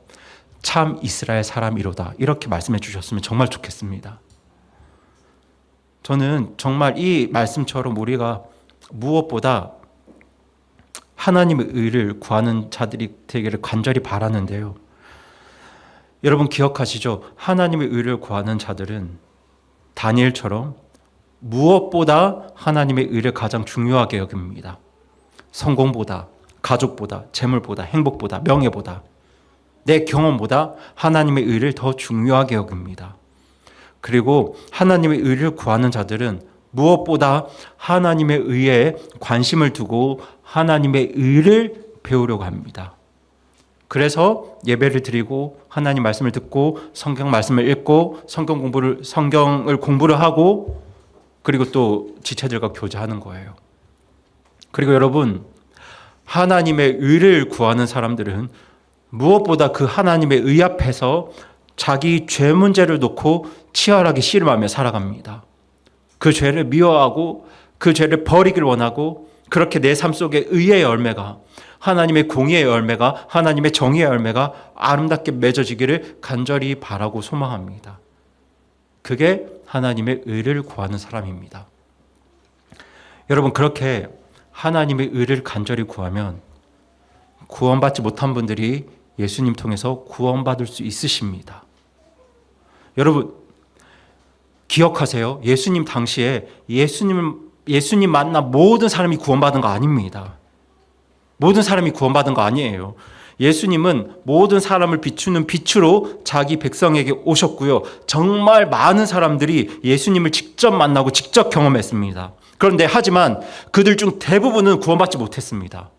A: 참 이스라엘 사람이로다 이렇게 말씀해 주셨으면 정말 좋겠습니다. 저는 정말 이 말씀처럼 우리가 무엇보다 하나님의 의를 구하는 자들이 되기를 간절히 바라는데요. 여러분 기억하시죠? 하나님의 의를 구하는 자들은 다니엘처럼 무엇보다 하나님의 의를 가장 중요하게 여깁니다. 성공보다, 가족보다, 재물보다, 행복보다, 명예보다, 내 경험보다 하나님의 의를 더 중요하게 여깁니다. 그리고 하나님의 의를 구하는 자들은 무엇보다 하나님의 의에 관심을 두고 하나님의 의를 배우려고 합니다. 그래서 예배를 드리고 하나님 말씀을 듣고 성경 말씀을 읽고 성경을 공부를 하고 그리고 또 지체들과 교제하는 거예요. 그리고 여러분, 하나님의 의를 구하는 사람들은 무엇보다 그 하나님의 의 앞에서 자기 죄 문제를 놓고 치열하게 씨름하며 살아갑니다. 그 죄를 미워하고 그 죄를 버리길 원하고 그렇게 내 삶 속에 의의 열매가 하나님의 공의의 열매가 하나님의 정의의 열매가 아름답게 맺어지기를 간절히 바라고 소망합니다. 그게 하나님의 의를 구하는 사람입니다. 여러분 그렇게 하나님의 의를 간절히 구하면 구원받지 못한 분들이 예수님 통해서 구원받을 수 있으십니다. 여러분 기억하세요. 예수님 당시에 예수님 만나 모든 사람이 구원받은 거 아닙니다. 모든 사람이 구원받은 거 아니에요. 예수님은 모든 사람을 비추는 빛으로 자기 백성에게 오셨고요. 정말 많은 사람들이 예수님을 직접 만나고 직접 경험했습니다. 그런데 하지만 그들 중 대부분은 구원받지 못했습니다.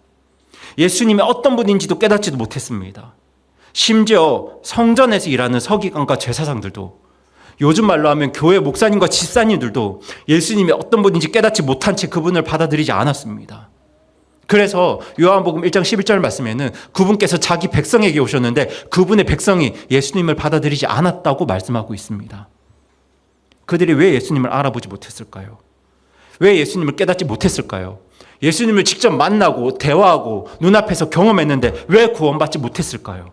A: 예수님이 어떤 분인지도 깨닫지도 못했습니다. 심지어 성전에서 일하는 서기관과 제사장들도 요즘 말로 하면 교회 목사님과 집사님들도 예수님이 어떤 분인지 깨닫지 못한 채 그분을 받아들이지 않았습니다. 그래서 요한복음 1장 11절 말씀에는 그분께서 자기 백성에게 오셨는데 그분의 백성이 예수님을 받아들이지 않았다고 말씀하고 있습니다. 그들이 왜 예수님을 알아보지 못했을까요? 왜 예수님을 깨닫지 못했을까요? 예수님을 직접 만나고 대화하고 눈앞에서 경험했는데 왜 구원받지 못했을까요?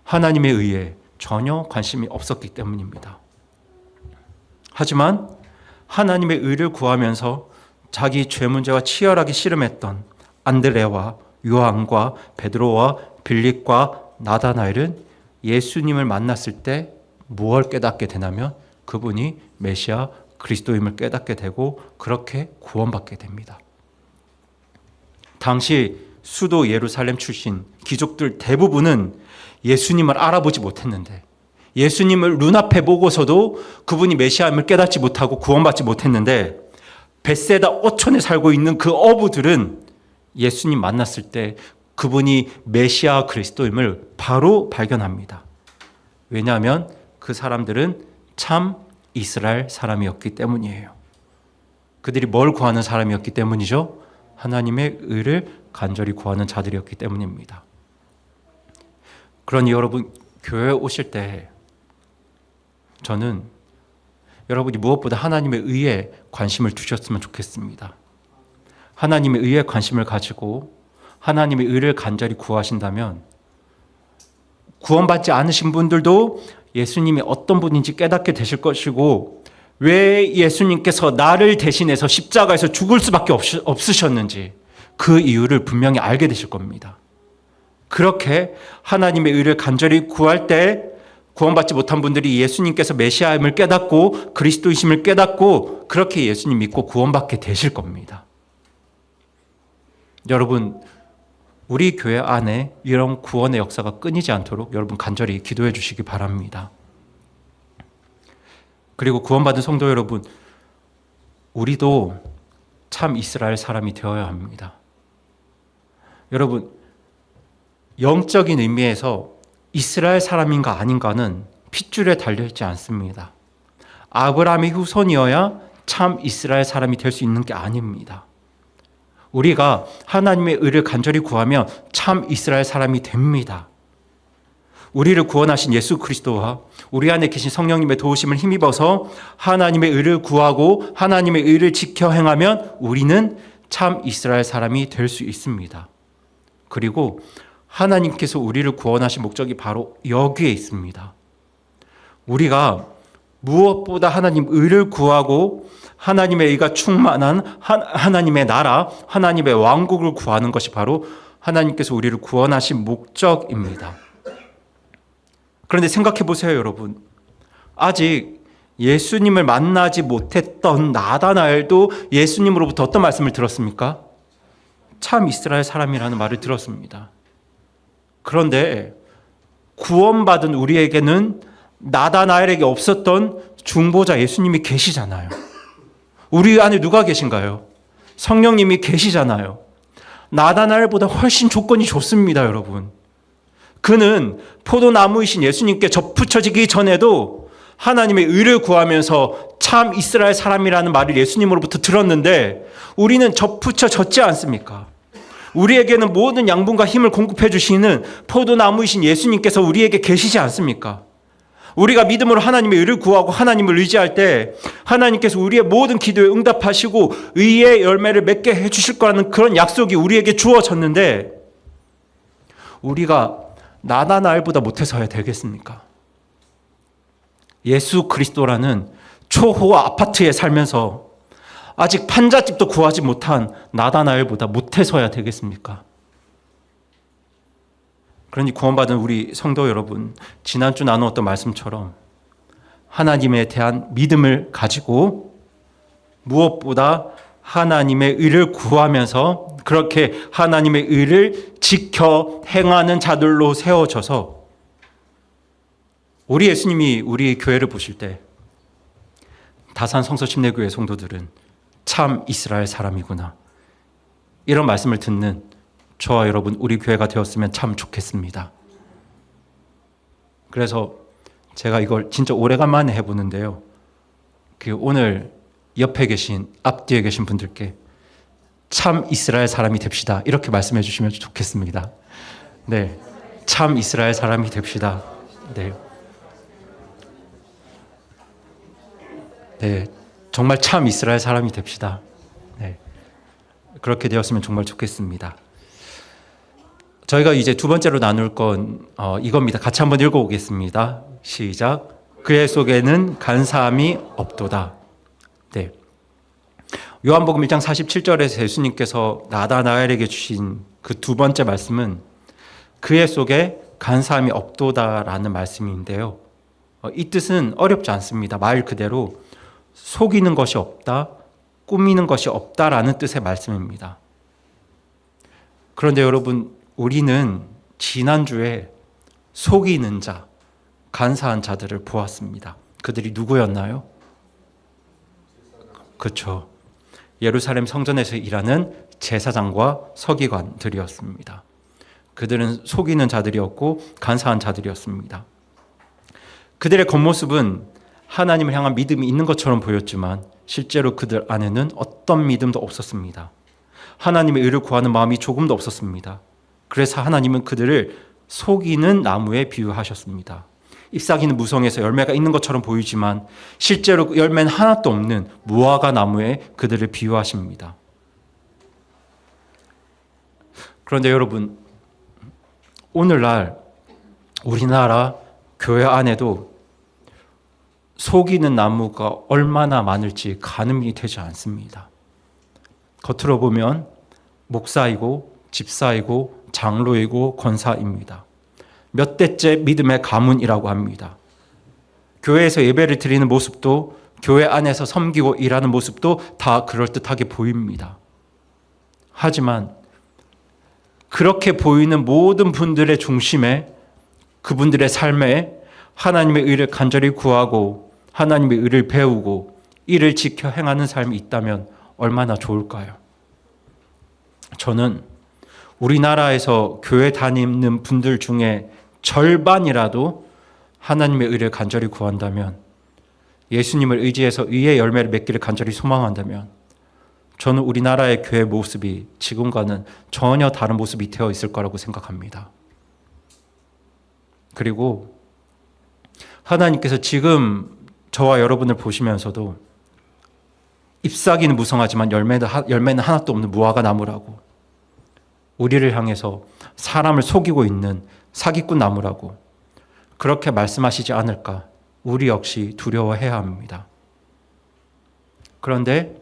A: 하나님의 의에 전혀 관심이 없었기 때문입니다. 하지만 하나님의 의를 구하면서 자기 죄 문제와 치열하게 씨름했던 안드레와 요한과 베드로와 빌립과 나다나엘은 예수님을 만났을 때 무엇을 깨닫게 되냐면 그분이 메시아 그리스도임을 깨닫게 되고 그렇게 구원받게 됩니다. 당시 수도 예루살렘 출신 귀족들 대부분은 예수님을 알아보지 못했는데 예수님을 눈앞에 보고서도 그분이 메시아임을 깨닫지 못하고 구원받지 못했는데 벳세다 오촌에 살고 있는 그 어부들은 예수님 만났을 때 그분이 메시아 그리스도임을 바로 발견합니다. 왜냐하면 그 사람들은 참 이스라엘 사람이었기 때문이에요. 그들이 뭘 구하는 사람이었기 때문이죠? 하나님의 의를 간절히 구하는 자들이었기 때문입니다. 그러니 여러분 교회에 오실 때 저는 여러분이 무엇보다 하나님의 의에 관심을 두셨으면 좋겠습니다. 하나님의 의에 관심을 가지고 하나님의 의를 간절히 구하신다면 구원받지 않으신 분들도 예수님이 어떤 분인지 깨닫게 되실 것이고 왜 예수님께서 나를 대신해서 십자가에서 죽을 수밖에 없으셨는지 그 이유를 분명히 알게 되실 겁니다. 그렇게 하나님의 의를 간절히 구할 때 구원받지 못한 분들이 예수님께서 메시아임을 깨닫고 그리스도이심을 깨닫고 그렇게 예수님 믿고 구원받게 되실 겁니다. 여러분, 우리 교회 안에 이런 구원의 역사가 끊이지 않도록 여러분 간절히 기도해 주시기 바랍니다. 그리고 구원받은 성도 여러분, 우리도 참 이스라엘 사람이 되어야 합니다. 여러분, 영적인 의미에서 이스라엘 사람인가 아닌가는 핏줄에 달려있지 않습니다. 아브라함의 후손이어야 참 이스라엘 사람이 될 수 있는 게 아닙니다. 우리가 하나님의 의를 간절히 구하면 참 이스라엘 사람이 됩니다. 우리를 구원하신 예수 그리스도와 우리 안에 계신 성령님의 도우심을 힘입어서 하나님의 의를 구하고 하나님의 의를 지켜 행하면 우리는 참 이스라엘 사람이 될 수 있습니다. 그리고 하나님께서 우리를 구원하신 목적이 바로 여기에 있습니다. 우리가 무엇보다 하나님 의를 구하고 하나님의 의가 충만한 하나님의 나라, 하나님의 왕국을 구하는 것이 바로 하나님께서 우리를 구원하신 목적입니다. 그런데 생각해 보세요, 여러분. 아직 예수님을 만나지 못했던 나다나엘도 예수님으로부터 어떤 말씀을 들었습니까? 참 이스라엘 사람이라는 말을 들었습니다. 그런데 구원받은 우리에게는 나다나엘에게 없었던 중보자 예수님이 계시잖아요. 우리 안에 누가 계신가요? 성령님이 계시잖아요. 나다나엘보다 훨씬 조건이 좋습니다, 여러분. 그는 포도나무이신 예수님께 접붙여지기 전에도 하나님의 의를 구하면서 참 이스라엘 사람이라는 말을 예수님으로부터 들었는데 우리는 접붙여졌지 않습니까? 우리에게는 모든 양분과 힘을 공급해 주시는 포도나무이신 예수님께서 우리에게 계시지 않습니까? 우리가 믿음으로 하나님의 의를 구하고 하나님을 의지할 때 하나님께서 우리의 모든 기도에 응답하시고 의의 열매를 맺게 해주실 거라는 그런 약속이 우리에게 주어졌는데 우리가 나다나엘보다 못해서야 되겠습니까? 예수 그리스도라는 초호화 아파트에 살면서 아직 판잣집도 구하지 못한 나다나엘보다 못해서야 되겠습니까? 그러니 구원받은 우리 성도 여러분, 지난주 나누었던 말씀처럼 하나님에 대한 믿음을 가지고 무엇보다 하나님의 의를 구하면서 그렇게 하나님의 의를 지켜 행하는 자들로 세워져서 우리 예수님이 우리 교회를 보실 때 다산 성서침례교회 성도들은 참 이스라엘 사람이구나, 이런 말씀을 듣는 저와 여러분 우리 교회가 되었으면 참 좋겠습니다. 그래서 제가 이걸 진짜 오래간만에 해보는데요, 오늘 옆에 계신 앞뒤에 계신 분들께 참 이스라엘 사람이 됩시다 이렇게 말씀해 주시면 좋겠습니다. 네, 참 이스라엘 사람이 됩시다. 네, 네, 정말 참 이스라엘 사람이 됩시다. 네, 그렇게 되었으면 정말 좋겠습니다. 저희가 이제 두 번째로 나눌 건 이겁니다. 같이 한번 읽어보겠습니다. 시작. 그의 속에는 간사함이 없도다. 네. 요한복음 1장 47절에서 예수님께서 나다나엘에게 주신 그 두 번째 말씀은 그의 속에 간사함이 없도다라는 말씀인데요. 이 뜻은 어렵지 않습니다. 말 그대로 속이는 것이 없다, 꾸미는 것이 없다라는 뜻의 말씀입니다. 그런데 여러분, 우리는 지난주에 속이는 자, 간사한 자들을 보았습니다. 그들이 누구였나요? 그렇죠. 예루살렘 성전에서 일하는 제사장과 서기관들이었습니다. 그들은 속이는 자들이었고 간사한 자들이었습니다. 그들의 겉모습은 하나님을 향한 믿음이 있는 것처럼 보였지만 실제로 그들 안에는 어떤 믿음도 없었습니다. 하나님의 의를 구하는 마음이 조금도 없었습니다. 그래서 하나님은 그들을 속이는 나무에 비유하셨습니다. 잎사귀는 무성에서 열매가 있는 것처럼 보이지만 실제로 열매는 하나도 없는 무화과 나무에 그들을 비유하십니다. 그런데 여러분, 오늘날 우리나라 교회 안에도 속이는 나무가 얼마나 많을지 가늠이 되지 않습니다. 겉으로 보면 목사이고 집사이고 장로이고 권사입니다. 몇 대째 믿음의 가문이라고 합니다. 교회에서 예배를 드리는 모습도 교회 안에서 섬기고 일하는 모습도 다 그럴듯하게 보입니다. 하지만 그렇게 보이는 모든 분들의 중심에 그분들의 삶에 하나님의 의를 간절히 구하고 하나님의 의를 배우고 이를 지켜 행하는 삶이 있다면 얼마나 좋을까요? 저는 우리나라에서 교회 다니는 분들 중에 절반이라도 하나님의 의를 간절히 구한다면, 예수님을 의지해서 의의 열매를 맺기를 간절히 소망한다면, 저는 우리나라의 교회 모습이 지금과는 전혀 다른 모습이 되어 있을 거라고 생각합니다. 그리고 하나님께서 지금 저와 여러분을 보시면서도 잎사귀는 무성하지만 열매는 하나도 없는 무화과 나무라고, 우리를 향해서 사람을 속이고 있는 사기꾼 나무라고 그렇게 말씀하시지 않을까 우리 역시 두려워해야 합니다. 그런데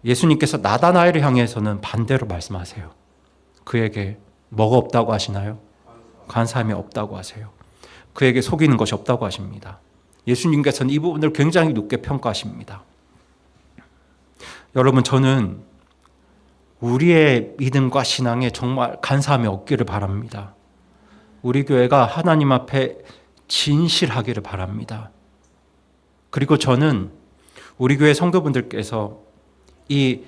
A: 예수님께서 나다나엘을 향해서는 반대로 말씀하세요. 그에게 뭐가 없다고 하시나요? 간사함이 없다고 하세요. 그에게 속이는 것이 없다고 하십니다. 예수님께서는 이 부분을 굉장히 높게 평가하십니다. 여러분, 저는 우리의 믿음과 신앙에 정말 간사함이 없기를 바랍니다. 우리 교회가 하나님 앞에 진실하기를 바랍니다. 그리고 저는 우리 교회 성도분들께서 이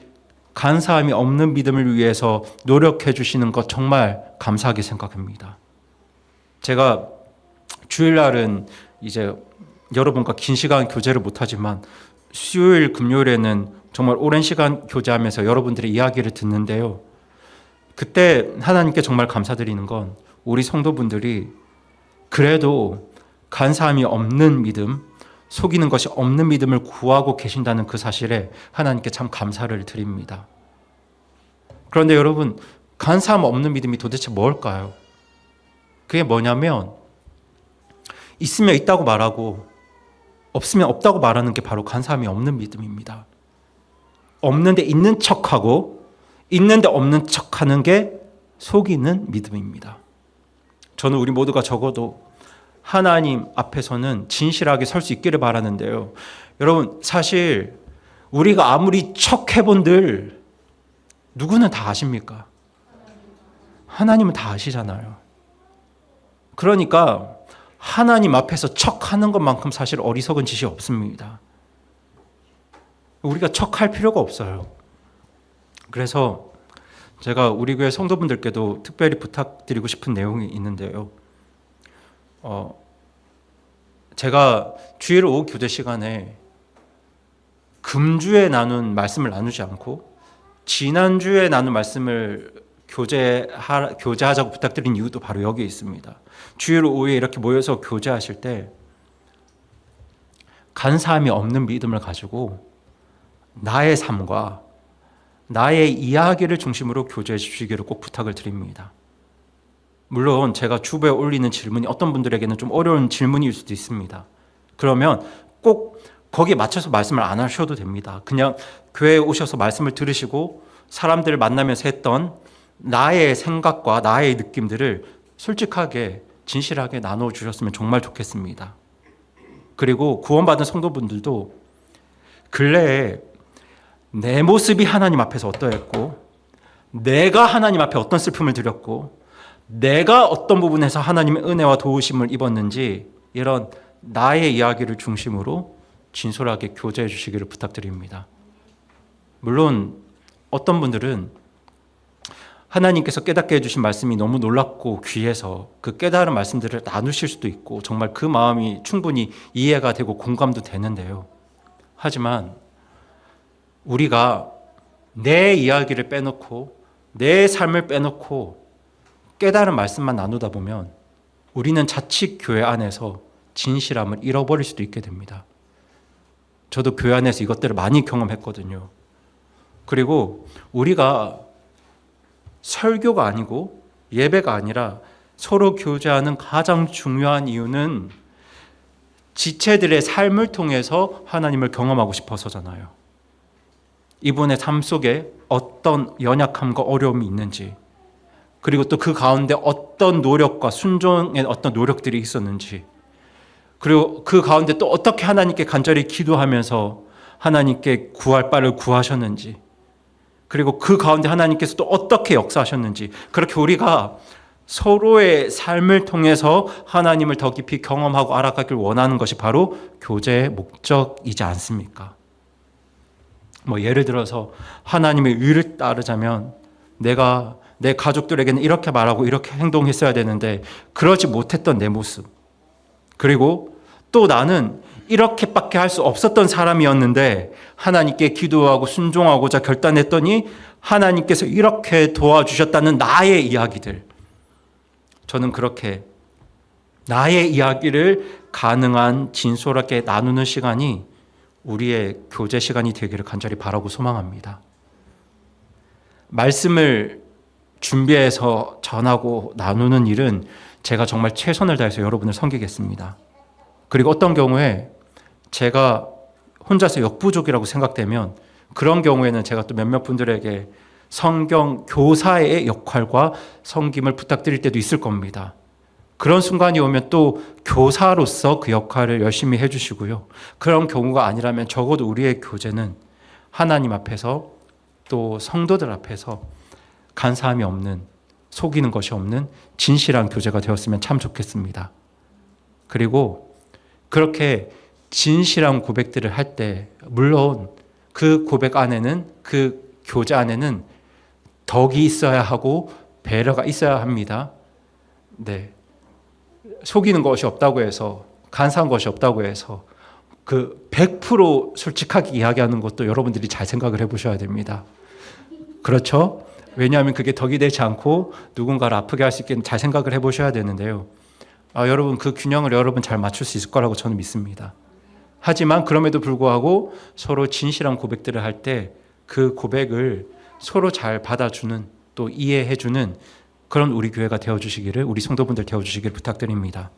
A: 간사함이 없는 믿음을 위해서 노력해 주시는 것 정말 감사하게 생각합니다. 제가 주일날은 이제 여러분과 긴 시간 교제를 못하지만 수요일, 금요일에는 정말 오랜 시간 교제하면서 여러분들의 이야기를 듣는데요. 그때 하나님께 정말 감사드리는 건 우리 성도분들이 그래도 간사함이 없는 믿음, 속이는 것이 없는 믿음을 구하고 계신다는 그 사실에 하나님께 참 감사를 드립니다. 그런데 여러분, 간사함 없는 믿음이 도대체 뭘까요? 그게 뭐냐면 있으면 있다고 말하고 없으면 없다고 말하는 게 바로 간사함이 없는 믿음입니다. 없는데 있는 척하고 있는데 없는 척하는 게 속이는 믿음입니다. 저는 우리 모두가 적어도 하나님 앞에서는 진실하게 설 수 있기를 바라는데요. 여러분, 사실 우리가 아무리 척해본들 누구는 다 아십니까? 하나님은 다 아시잖아요. 그러니까 하나님 앞에서 척하는 것만큼 사실 어리석은 짓이 없습니다. 우리가 척할 필요가 없어요. 그래서 제가 우리 교회 성도분들께도 특별히 부탁드리고 싶은 내용이 있는데요. 제가 주일 오후 교제 시간에 금주에 말씀을 나누지 않고 지난주에 나눈 말씀을 교제하자고 부탁드린 이유도 바로 여기에 있습니다. 주일 오후에 이렇게 모여서 교제하실 때 간사함이 없는 믿음을 가지고 나의 삶과 나의 이야기를 중심으로 교제해 주시기를 꼭 부탁을 드립니다. 물론 제가 주보에 올리는 질문이 어떤 분들에게는 좀 어려운 질문일 수도 있습니다. 그러면 꼭 거기에 맞춰서 말씀을 안 하셔도 됩니다. 그냥 교회에 오셔서 말씀을 들으시고 사람들을 만나면서 했던 나의 생각과 나의 느낌들을 솔직하게 진실하게 나눠주셨으면 정말 좋겠습니다. 그리고 구원받은 성도분들도 근래에 내 모습이 하나님 앞에서 어떠했고 내가 하나님 앞에 어떤 슬픔을 드렸고 내가 어떤 부분에서 하나님의 은혜와 도우심을 입었는지 이런 나의 이야기를 중심으로 진솔하게 교제해 주시기를 부탁드립니다. 물론 어떤 분들은 하나님께서 깨닫게 해주신 말씀이 너무 놀랍고 귀해서 그 깨달은 말씀들을 나누실 수도 있고 정말 그 마음이 충분히 이해가 되고 공감도 되는데요. 하지만 우리가 내 이야기를 빼놓고 내 삶을 빼놓고 깨달은 말씀만 나누다 보면 우리는 자칫 교회 안에서 진실함을 잃어버릴 수도 있게 됩니다. 저도 교회 안에서 이것들을 많이 경험했거든요. 그리고 우리가 설교가 아니고 예배가 아니라 서로 교제하는 가장 중요한 이유는 지체들의 삶을 통해서 하나님을 경험하고 싶어서잖아요. 이분의 삶 속에 어떤 연약함과 어려움이 있는지, 그리고 또 그 가운데 어떤 노력과 순종의 어떤 노력들이 있었는지, 그리고 그 가운데 또 어떻게 하나님께 간절히 기도하면서 하나님께 구할 바를 구하셨는지, 그리고 그 가운데 하나님께서 또 어떻게 역사하셨는지, 그렇게 우리가 서로의 삶을 통해서 하나님을 더 깊이 경험하고 알아가길 원하는 것이 바로 교제의 목적이지 않습니까? 예를 들어서 하나님의 의를 따르자면 내가 내 가족들에게는 이렇게 말하고 이렇게 행동했어야 되는데 그러지 못했던 내 모습, 그리고 또 나는 이렇게밖에 할 수 없었던 사람이었는데 하나님께 기도하고 순종하고자 결단했더니 하나님께서 이렇게 도와주셨다는 나의 이야기들, 저는 그렇게 나의 이야기를 가능한 진솔하게 나누는 시간이 우리의 교제 시간이 되기를 간절히 바라고 소망합니다. 말씀을 준비해서 전하고 나누는 일은 제가 정말 최선을 다해서 여러분을 섬기겠습니다. 그리고 어떤 경우에 제가 혼자서 역부족이라고 생각되면 그런 경우에는 제가 또 몇몇 분들에게 성경 교사의 역할과 섬김을 부탁드릴 때도 있을 겁니다. 그런 순간이 오면 또 교사로서 그 역할을 열심히 해주시고요. 그런 경우가 아니라면 적어도 우리의 교제는 하나님 앞에서 또 성도들 앞에서 간사함이 없는, 속이는 것이 없는 진실한 교제가 되었으면 참 좋겠습니다. 그리고 그렇게 진실한 고백들을 할 때 물론 그 고백 안에는, 그 교제 안에는 덕이 있어야 하고 배려가 있어야 합니다. 네. 속이는 것이 없다고 해서, 간사한 것이 없다고 해서 그 100% 솔직하게 이야기하는 것도 여러분들이 잘 생각을 해보셔야 됩니다. 그렇죠? 왜냐하면 그게 덕이 되지 않고 누군가를 아프게 할 수 있게 잘 생각을 해보셔야 되는데요. 여러분 그 균형을 여러분 잘 맞출 수 있을 거라고 저는 믿습니다. 하지만 그럼에도 불구하고 서로 진실한 고백들을 할 때 그 고백을 서로 잘 받아주는, 또 이해해주는 그런 우리 교회가 되어주시기를, 우리 성도분들 되어주시기를 부탁드립니다.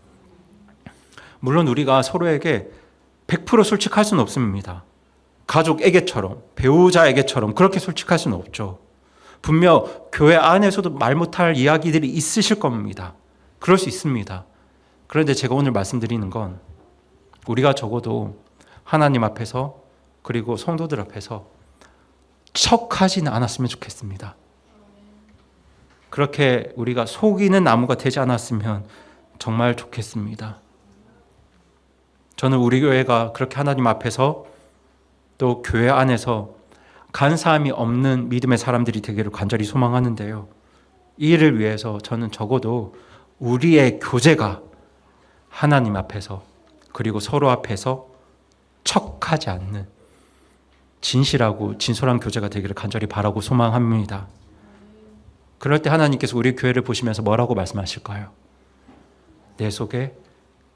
A: 물론 우리가 서로에게 100% 솔직할 수는 없습니다. 가족에게처럼, 배우자에게처럼 그렇게 솔직할 수는 없죠. 분명 교회 안에서도 말 못할 이야기들이 있으실 겁니다. 그럴 수 있습니다. 그런데 제가 오늘 말씀드리는 건 우리가 적어도 하나님 앞에서 그리고 성도들 앞에서 척하지는 않았으면 좋겠습니다. 그렇게 우리가 속이는 나무가 되지 않았으면 정말 좋겠습니다. 저는 우리 교회가 그렇게 하나님 앞에서 또 교회 안에서 간사함이 없는 믿음의 사람들이 되기를 간절히 소망하는데요. 이 일을 위해서 저는 적어도 우리의 교제가 하나님 앞에서 그리고 서로 앞에서 척하지 않는 진실하고 진솔한 교제가 되기를 간절히 바라고 소망합니다. 그럴 때 하나님께서 우리 교회를 보시면서 뭐라고 말씀하실까요? 내 속에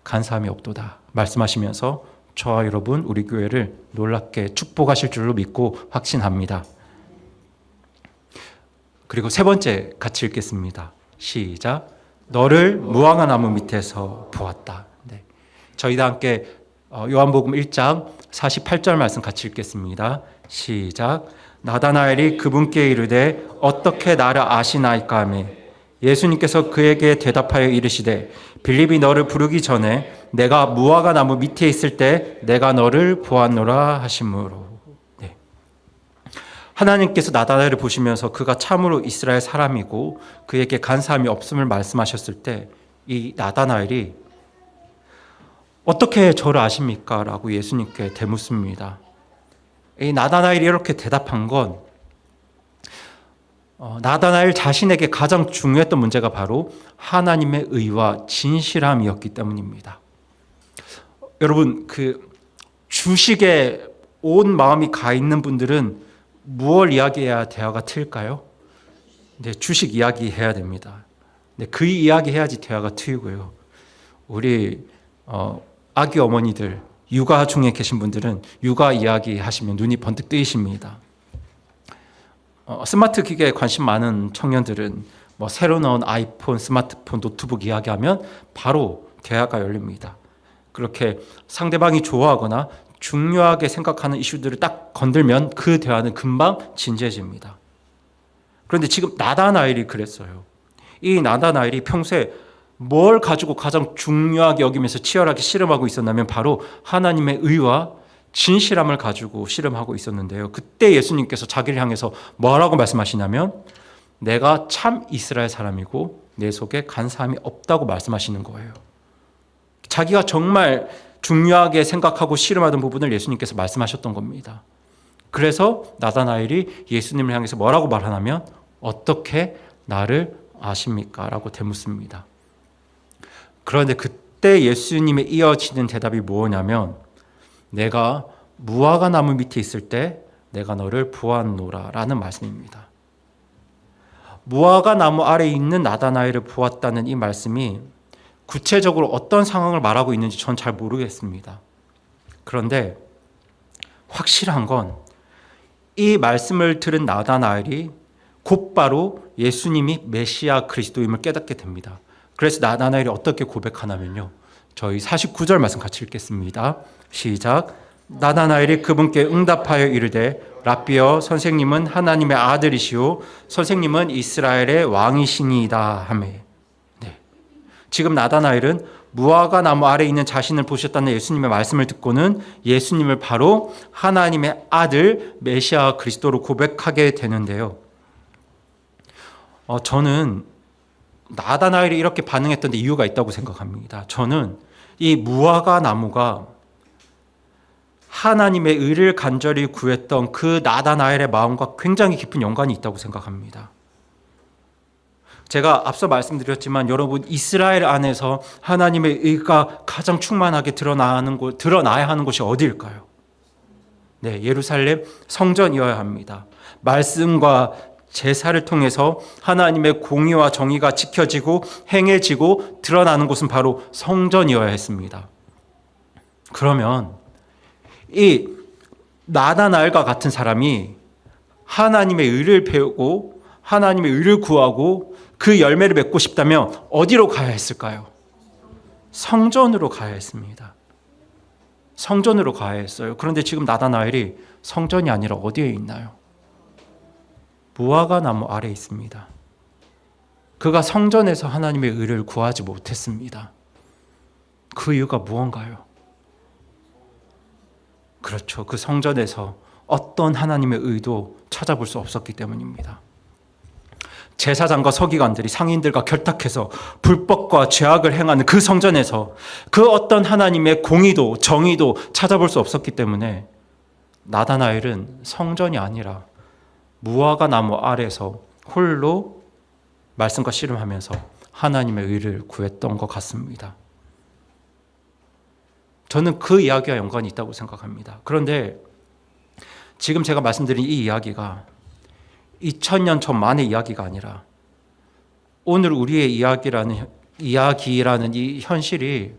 A: 간사함이 없도다 말씀하시면서 저와 여러분 우리 교회를 놀랍게 축복하실 줄로 믿고 확신합니다. 그리고 세 번째 같이 읽겠습니다. 시작. 너를 무화과 나무 밑에서 보았다. 네. 저희 다 함께 요한복음 1장 48절 말씀 같이 읽겠습니다. 시작. 나다나엘이 그분께 이르되 어떻게 나를 아시나이까 하며 예수님께서 그에게 대답하여 이르시되 빌립이 너를 부르기 전에 내가 무화과 나무 밑에 있을 때 내가 너를 보았노라 하시므로. 네. 하나님께서 나다나엘을 보시면서 그가 참으로 이스라엘 사람이고 그에게 간사함이 없음을 말씀하셨을 때 이 나다나엘이 어떻게 저를 아십니까? 라고 예수님께 되묻습니다. 이 나다나엘이 이렇게 대답한 건 나다나엘 자신에게 가장 중요했던 문제가 바로 하나님의 의와 진실함이었기 때문입니다. 여러분, 그 주식에 온 마음이 가 있는 분들은 무엇을 이야기해야 대화가 트일까요? 네, 주식 이야기해야 됩니다. 네, 그 이야기 해야지 대화가 트이고요. 우리 아기 어머니들, 육아 중에 계신 분들은 육아 이야기 하시면 눈이 번뜩 뜨이십니다. 스마트 기계에 관심 많은 청년들은 새로 나온 아이폰, 스마트폰, 노트북 이야기하면 바로 대화가 열립니다. 그렇게 상대방이 좋아하거나 중요하게 생각하는 이슈들을 딱 건들면 그 대화는 금방 진지해집니다. 그런데 지금 나다나엘이 그랬어요. 이 나다나엘이 평소에 뭘 가지고 가장 중요하게 여기면서 치열하게 씨름하고 있었냐면 바로 하나님의 의와 진실함을 가지고 씨름하고 있었는데요. 그때 예수님께서 자기를 향해서 뭐라고 말씀하시냐면 내가 참 이스라엘 사람이고 내 속에 간사함이 없다고 말씀하시는 거예요. 자기가 정말 중요하게 생각하고 씨름하던 부분을 예수님께서 말씀하셨던 겁니다. 그래서 나다나엘이 예수님을 향해서 뭐라고 말하냐면 어떻게 나를 아십니까? 라고 되묻습니다. 그런데 그때 예수님의 이어지는 대답이 뭐냐면 내가 무화과 나무 밑에 있을 때 내가 너를 보았노라 라는 말씀입니다. 무화과 나무 아래에 있는 나다나엘을 보았다는 이 말씀이 구체적으로 어떤 상황을 말하고 있는지 전 잘 모르겠습니다. 그런데 확실한 건 이 말씀을 들은 나다나엘이 곧바로 예수님이 메시아 그리스도임을 깨닫게 됩니다. 그래서 나다나엘이 어떻게 고백하냐면요. 저희 49절 말씀 같이 읽겠습니다. 시작. 나다나엘이 그분께 응답하여 이르되 랍비여 선생님은 하나님의 아들이시오 선생님은 이스라엘의 왕이시니이다 하매. 네. 지금 나다나엘은 무화과 나무 아래에 있는 자신을 보셨다는 예수님의 말씀을 듣고는 예수님을 바로 하나님의 아들 메시아 그리스도로 고백하게 되는데요. 저는 나다나엘이 이렇게 반응했던 데 이유가 있다고 생각합니다. 저는 이 무화과 나무가 하나님의 의를 간절히 구했던 그 나다나엘의 마음과 굉장히 깊은 연관이 있다고 생각합니다. 제가 앞서 말씀드렸지만 여러분 이스라엘 안에서 하나님의 의가 가장 충만하게 드러나야 하는 곳이 어디일까요? 네, 예루살렘 성전이어야 합니다. 말씀과 제사를 통해서 하나님의 공의와 정의가 지켜지고 행해지고 드러나는 곳은 바로 성전이어야 했습니다. 그러면 이 나다나엘과 같은 사람이 하나님의 의를 배우고 하나님의 의를 구하고 그 열매를 맺고 싶다면 어디로 가야 했을까요? 성전으로 가야 했습니다. 성전으로 가야 했어요. 그런데 지금 나다나엘이 성전이 아니라 어디에 있나요? 무화과 나무 아래에 있습니다. 그가 성전에서 하나님의 의를 구하지 못했습니다. 그 이유가 무언가요? 그렇죠. 그 성전에서 어떤 하나님의 의도 찾아볼 수 없었기 때문입니다. 제사장과 서기관들이 상인들과 결탁해서 불법과 죄악을 행하는 그 성전에서 그 어떤 하나님의 공의도 정의도 찾아볼 수 없었기 때문에 나다나엘은 성전이 아니라 무화과 나무 아래에서 홀로 말씀과 씨름하면서 하나님의 의를 구했던 것 같습니다. 저는 그 이야기와 연관이 있다고 생각합니다. 그런데 지금 제가 말씀드린 이 이야기가 2000년 전만의 이야기가 아니라 오늘 우리의 이야기라는 이 현실이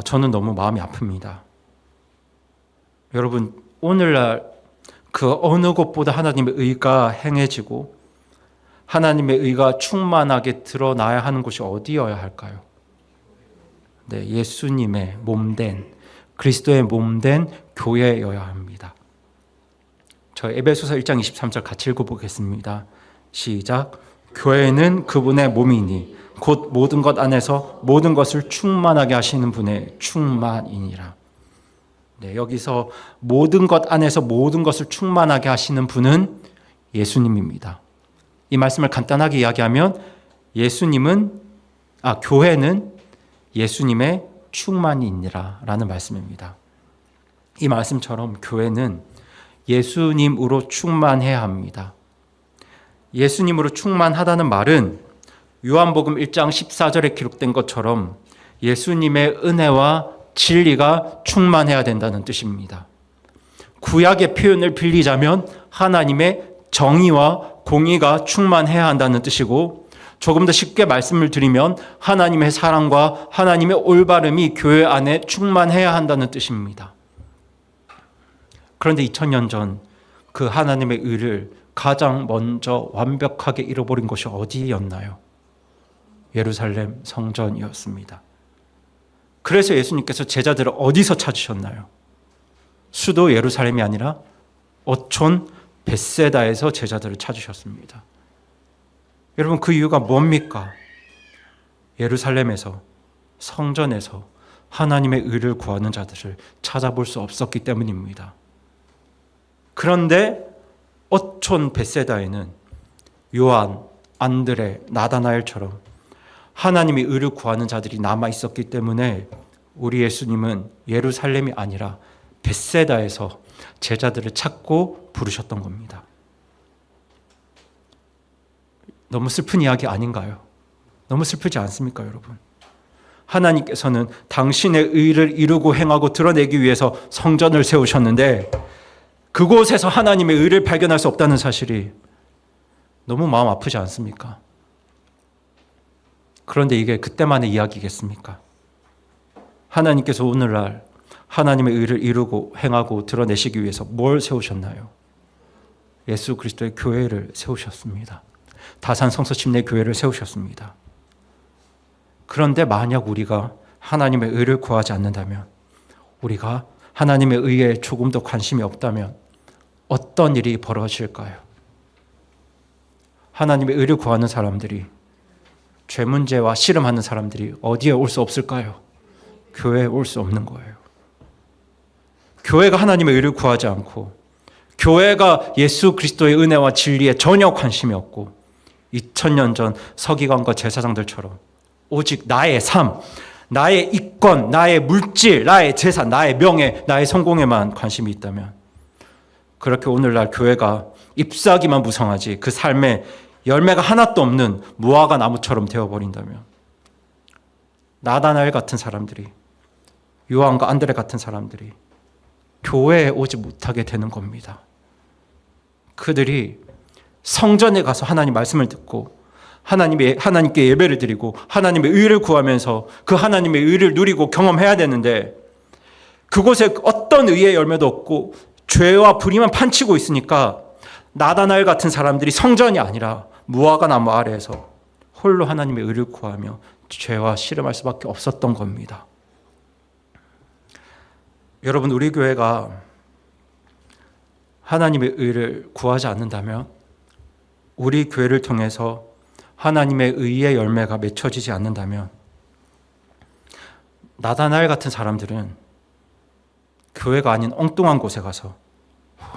A: 저는 너무 마음이 아픕니다. 여러분 오늘날 그 어느 곳보다 하나님의 의가 행해지고 하나님의 의가 충만하게 드러나야 하는 곳이 어디여야 할까요? 네, 예수님의 몸된 그리스도의 몸된 교회여야 합니다. 저 에베소서 1장 23절 같이 읽어보겠습니다. 시작. 교회는 그분의 몸이니 곧 모든 것 안에서 모든 것을 충만하게 하시는 분의 충만이니라. 네, 여기서 모든 것 안에서 모든 것을 충만하게 하시는 분은 예수님입니다. 이 말씀을 간단하게 이야기하면 교회는 예수님의 충만이니라 라는 말씀입니다. 이 말씀처럼 교회는 예수님으로 충만해야 합니다. 예수님으로 충만하다는 말은 요한복음 1장 14절에 기록된 것처럼 예수님의 은혜와 진리가 충만해야 된다는 뜻입니다. 구약의 표현을 빌리자면 하나님의 정의와 공의가 충만해야 한다는 뜻이고 조금 더 쉽게 말씀을 드리면 하나님의 사랑과 하나님의 올바름이 교회 안에 충만해야 한다는 뜻입니다. 그런데 2000년 전 그 하나님의 의를 가장 먼저 완벽하게 잃어버린 곳이 어디였나요? 예루살렘 성전이었습니다. 그래서 예수님께서 제자들을 어디서 찾으셨나요? 수도 예루살렘이 아니라 어촌 벳세다에서 제자들을 찾으셨습니다. 여러분 그 이유가 뭡니까? 예루살렘에서, 성전에서 하나님의 의를 구하는 자들을 찾아볼 수 없었기 때문입니다. 그런데 어촌 벳세다에는 요한, 안드레, 나다나엘처럼 하나님의 의를 구하는 자들이 남아 있었기 때문에 우리 예수님은 예루살렘이 아니라 벳세다에서 제자들을 찾고 부르셨던 겁니다. 너무 슬픈 이야기 아닌가요? 너무 슬프지 않습니까, 여러분? 하나님께서는 당신의 의를 이루고 행하고 드러내기 위해서 성전을 세우셨는데 그곳에서 하나님의 의를 발견할 수 없다는 사실이 너무 마음 아프지 않습니까? 그런데 이게 그때만의 이야기겠습니까? 하나님께서 오늘날 하나님의 의를 이루고 행하고 드러내시기 위해서 뭘 세우셨나요? 예수 그리스도의 교회를 세우셨습니다. 다산 성서 침례 교회를 세우셨습니다. 그런데 만약 우리가 하나님의 의를 구하지 않는다면, 우리가 하나님의 의에 조금 더 관심이 없다면 어떤 일이 벌어질까요? 하나님의 의를 구하는 사람들이, 죄 문제와 씨름하는 사람들이 어디에 올 수 없을까요? 교회에 올 수 없는 거예요. 교회가 하나님의 의를 구하지 않고, 교회가 예수 그리스도의 은혜와 진리에 전혀 관심이 없고, 2000년 전 서기관과 제사장들처럼 오직 나의 삶, 나의 이권, 나의 물질, 나의 재산, 나의 명예, 나의 성공에만 관심이 있다면, 그렇게 오늘날 교회가 잎사귀만 무성하지 그 삶에 열매가 하나도 없는 무화과 나무처럼 되어버린다면, 나다나엘 같은 사람들이, 요한과 안드레 같은 사람들이 교회에 오지 못하게 되는 겁니다. 그들이 성전에 가서 하나님 말씀을 듣고 하나님께 예배를 드리고 하나님의 의를 구하면서 그 하나님의 의를 누리고 경험해야 되는데, 그곳에 어떤 의의 열매도 없고 죄와 불의만 판치고 있으니까 나다나엘 같은 사람들이 성전이 아니라 무화과 나무 아래에서 홀로 하나님의 의를 구하며 죄와 씨름할 수밖에 없었던 겁니다. 여러분, 우리 교회가 하나님의 의를 구하지 않는다면, 우리 교회를 통해서 하나님의 의의 열매가 맺혀지지 않는다면, 나다나엘 같은 사람들은 교회가 아닌 엉뚱한 곳에 가서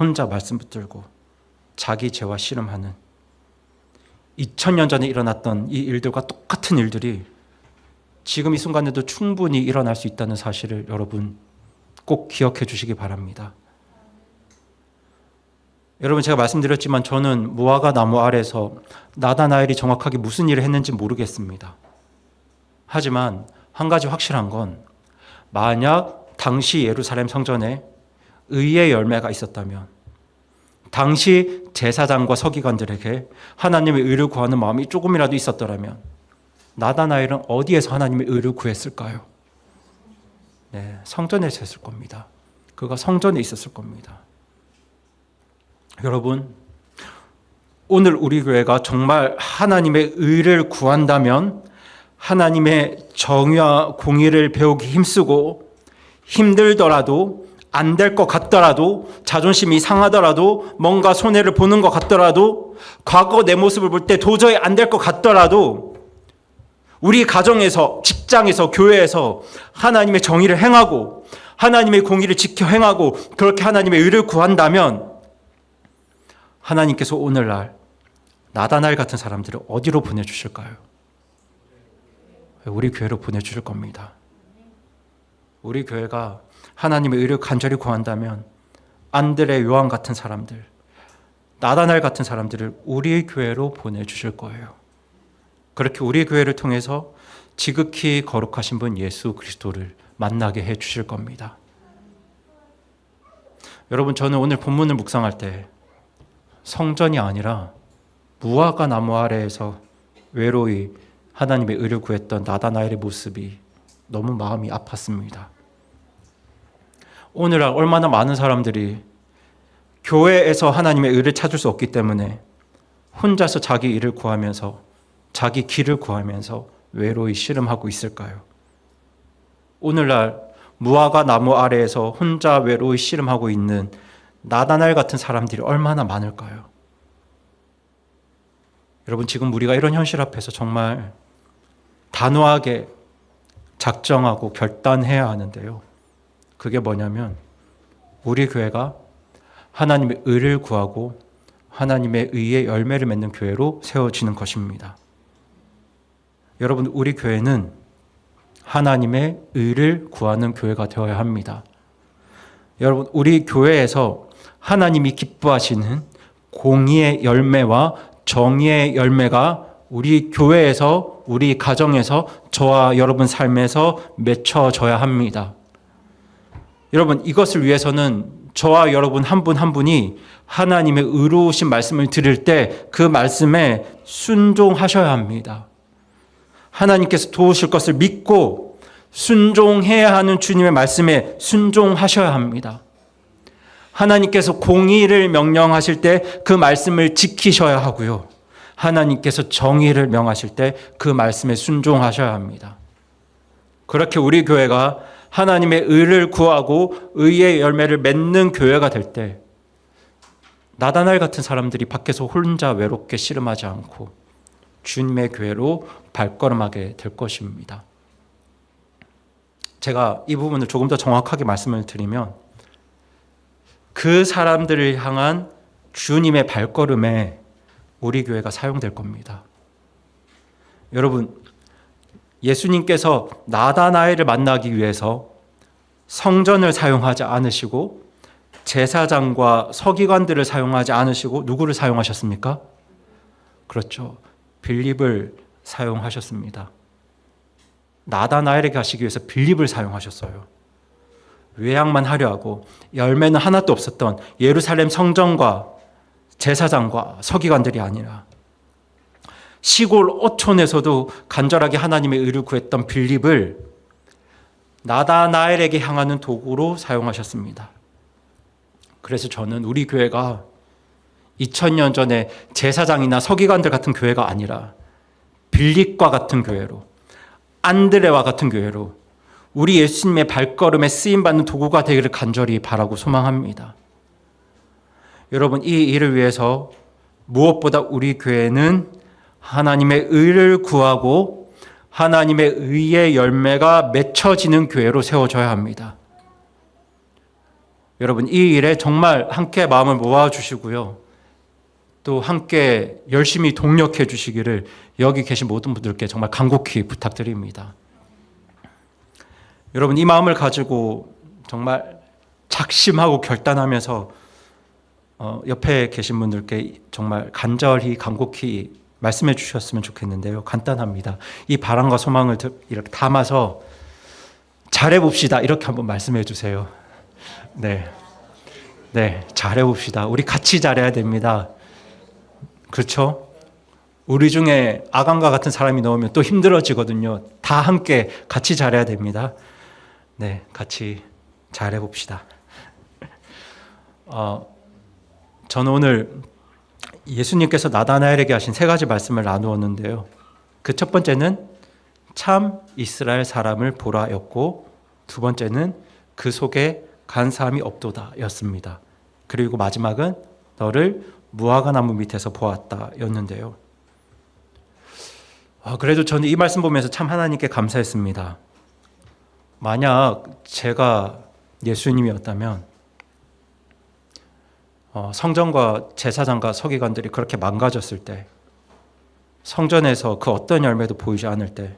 A: 혼자 말씀 붙들고 자기 죄와 씨름하는, 2000년 전에 일어났던 이 일들과 똑같은 일들이 지금 이 순간에도 충분히 일어날 수 있다는 사실을 여러분 꼭 기억해 주시기 바랍니다. 여러분, 제가 말씀드렸지만 저는 무화과 나무 아래에서 나다나엘이 정확하게 무슨 일을 했는지 모르겠습니다. 하지만 한 가지 확실한 건, 만약 당시 예루살렘 성전에 의의 열매가 있었다면, 당시 제사장과 서기관들에게 하나님의 의를 구하는 마음이 조금이라도 있었더라면, 나다나엘은 어디에서 하나님의 의를 구했을까요? 네, 성전에서 했을 겁니다. 그가 성전에 있었을 겁니다. 여러분, 오늘 우리 교회가 정말 하나님의 의를 구한다면, 하나님의 정의와 공의를 배우기 힘쓰고, 힘들더라도, 안 될 것 같더라도, 자존심이 상하더라도, 뭔가 손해를 보는 것 같더라도, 과거 내 모습을 볼 때 도저히 안 될 것 같더라도, 우리 가정에서, 직장에서, 교회에서 하나님의 정의를 행하고 하나님의 공의를 지켜 행하고 그렇게 하나님의 의를 구한다면, 하나님께서 오늘날 나다나엘 같은 사람들을 어디로 보내주실까요? 우리 교회로 보내주실 겁니다. 우리 교회가 하나님의 의를 간절히 구한다면 안드레, 요한 같은 사람들, 나다나엘 같은 사람들을 우리 교회로 보내주실 거예요. 그렇게 우리 교회를 통해서 지극히 거룩하신 분 예수 그리스도를 만나게 해주실 겁니다. 여러분, 저는 오늘 본문을 묵상할 때 성전이 아니라 무화과 나무 아래에서 외로이 하나님의 의를 구했던 나다나엘의 모습이 너무 마음이 아팠습니다. 오늘날 얼마나 많은 사람들이 교회에서 하나님의 의를 찾을 수 없기 때문에 혼자서 자기 일을 구하면서, 자기 길을 구하면서 외로이 씨름하고 있을까요? 오늘날 무화과 나무 아래에서 혼자 외로이 씨름하고 있는 나다나엘 같은 사람들이 얼마나 많을까요? 여러분, 지금 우리가 이런 현실 앞에서 정말 단호하게 작정하고 결단해야 하는데요. 그게 뭐냐면 우리 교회가 하나님의 의를 구하고 하나님의 의의 열매를 맺는 교회로 세워지는 것입니다. 여러분, 우리 교회는 하나님의 의를 구하는 교회가 되어야 합니다. 여러분, 우리 교회에서 하나님이 기뻐하시는 공의의 열매와 정의의 열매가 우리 교회에서, 우리 가정에서, 저와 여러분 삶에서 맺혀져야 합니다. 여러분, 이것을 위해서는 저와 여러분 한 분 한 분이 하나님의 의로우신 말씀을 들을 때 그 말씀에 순종하셔야 합니다. 하나님께서 도우실 것을 믿고 순종해야 하는 주님의 말씀에 순종하셔야 합니다. 하나님께서 공의를 명령하실 때 그 말씀을 지키셔야 하고요. 하나님께서 정의를 명하실 때 그 말씀에 순종하셔야 합니다. 그렇게 우리 교회가 하나님의 의를 구하고 의의 열매를 맺는 교회가 될 때 나다날 같은 사람들이 밖에서 혼자 외롭게 씨름하지 않고 주님의 교회로 발걸음하게 될 것입니다. 제가 이 부분을 조금 더 정확하게 말씀을 드리면 그 사람들을 향한 주님의 발걸음에 우리 교회가 사용될 겁니다. 여러분, 예수님께서 나다나엘을 만나기 위해서 성전을 사용하지 않으시고 제사장과 서기관들을 사용하지 않으시고 누구를 사용하셨습니까? 그렇죠. 빌립을 사용하셨습니다. 나다나엘에게 가시기 위해서 빌립을 사용하셨어요. 외양만 하려 하고 열매는 하나도 없었던 예루살렘 성전과 제사장과 서기관들이 아니라 시골 어촌에서도 간절하게 하나님의 의를 구했던 빌립을 나다나엘에게 향하는 도구로 사용하셨습니다. 그래서 저는 우리 교회가 2000년 전에 제사장이나 서기관들 같은 교회가 아니라 빌립과 같은 교회로, 안드레와 같은 교회로 우리 예수님의 발걸음에 쓰임받는 도구가 되기를 간절히 바라고 소망합니다. 여러분, 이 일을 위해서 무엇보다 우리 교회는 하나님의 의를 구하고 하나님의 의의 열매가 맺혀지는 교회로 세워져야 합니다. 여러분, 이 일에 정말 함께 마음을 모아주시고요. 또 함께 열심히 동력해 주시기를 여기 계신 모든 분들께 정말 간곡히 부탁드립니다. 여러분, 이 마음을 가지고 정말 작심하고 결단하면서 옆에 계신 분들께 정말 간절히 간곡히 말씀해 주셨으면 좋겠는데요. 간단합니다. 이 바람과 소망을 이렇게 담아서 잘해봅시다. 이렇게 한번 말씀해 주세요. 네, 잘해봅시다. 우리 같이 잘해야 됩니다. 그렇죠? 우리 중에 아간과 같은 사람이 나오면 또 힘들어지거든요. 다 함께 같이 잘해야 됩니다. 네, 같이 잘해봅시다. 저는 오늘 예수님께서 나다나엘에게 하신 세 가지 말씀을 나누었는데요. 그 첫 번째는 참 이스라엘 사람을 보라였고, 두 번째는 그 속에 간사함이 없도다 였습니다. 그리고 마지막은 너를 무화과나무 밑에서 보았다 였는데요. 그래도 저는 이 말씀 보면서 참 하나님께 감사했습니다. 만약 제가 예수님이었다면 성전과 제사장과 서기관들이 그렇게 망가졌을 때, 성전에서 그 어떤 열매도 보이지 않을 때,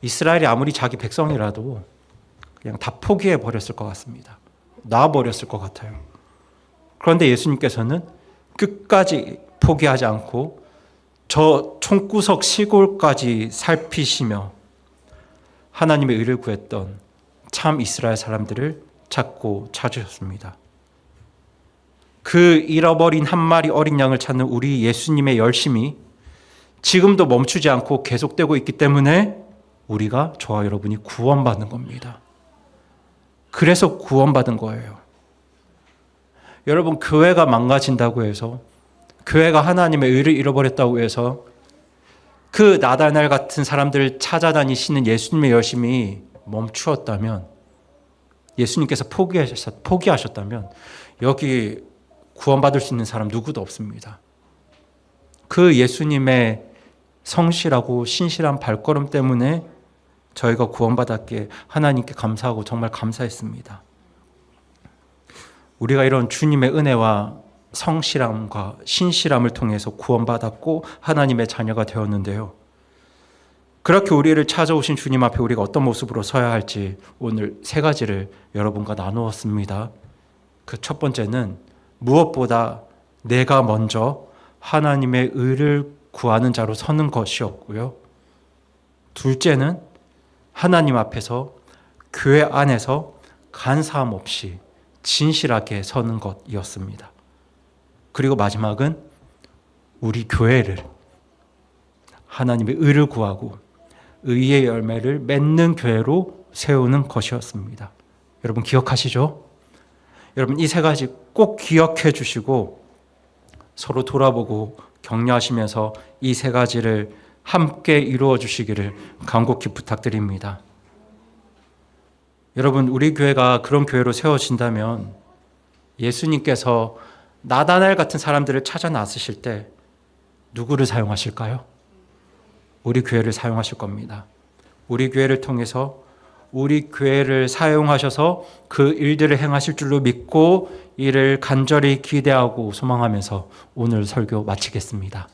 A: 이스라엘이 아무리 자기 백성이라도 그냥 다 포기해 버렸을 것 같습니다. 놔버렸을 것 같아요. 그런데 예수님께서는 끝까지 포기하지 않고 저 총구석 시골까지 살피시며 하나님의 의를 구했던 참 이스라엘 사람들을 찾고 찾으셨습니다. 그 잃어버린 한 마리 어린 양을 찾는 우리 예수님의 열심이 지금도 멈추지 않고 계속되고 있기 때문에 우리가, 저와 여러분이 구원받는 겁니다. 그래서 구원받은 거예요. 여러분, 교회가 망가진다고 해서, 교회가 하나님의 의를 잃어버렸다고 해서 그 나다날 같은 사람들을 찾아다니시는 예수님의 열심이 멈추었다면, 예수님께서 포기하셨다면 여기 구원받을 수 있는 사람 누구도 없습니다. 그 예수님의 성실하고 신실한 발걸음 때문에 저희가 구원받았기에 하나님께 감사하고 정말 감사했습니다. 우리가 이런 주님의 은혜와 성실함과 신실함을 통해서 구원받았고 하나님의 자녀가 되었는데요. 그렇게 우리를 찾아오신 주님 앞에 우리가 어떤 모습으로 서야 할지 오늘 세 가지를 여러분과 나누었습니다. 그 첫 번째는 무엇보다 내가 먼저 하나님의 의를 구하는 자로 서는 것이었고요. 둘째는 하나님 앞에서 교회 안에서 간사함 없이 진실하게 서는 것이었습니다. 그리고 마지막은 우리 교회를 하나님의 의를 구하고 의의 열매를 맺는 교회로 세우는 것이었습니다. 여러분 기억하시죠? 여러분 이 세 가지 꼭 기억해 주시고 서로 돌아보고 격려하시면서 이 세 가지를 함께 이루어 주시기를 간곡히 부탁드립니다. 여러분 우리 교회가 그런 교회로 세워진다면 예수님께서 나다나엘 같은 사람들을 찾아 나서실 때 누구를 사용하실까요? 우리 교회를 사용하실 겁니다. 우리 교회를 통해서 우리 교회를 사용하셔서 그 일들을 행하실 줄로 믿고 이를 간절히 기대하고 소망하면서 오늘 설교 마치겠습니다.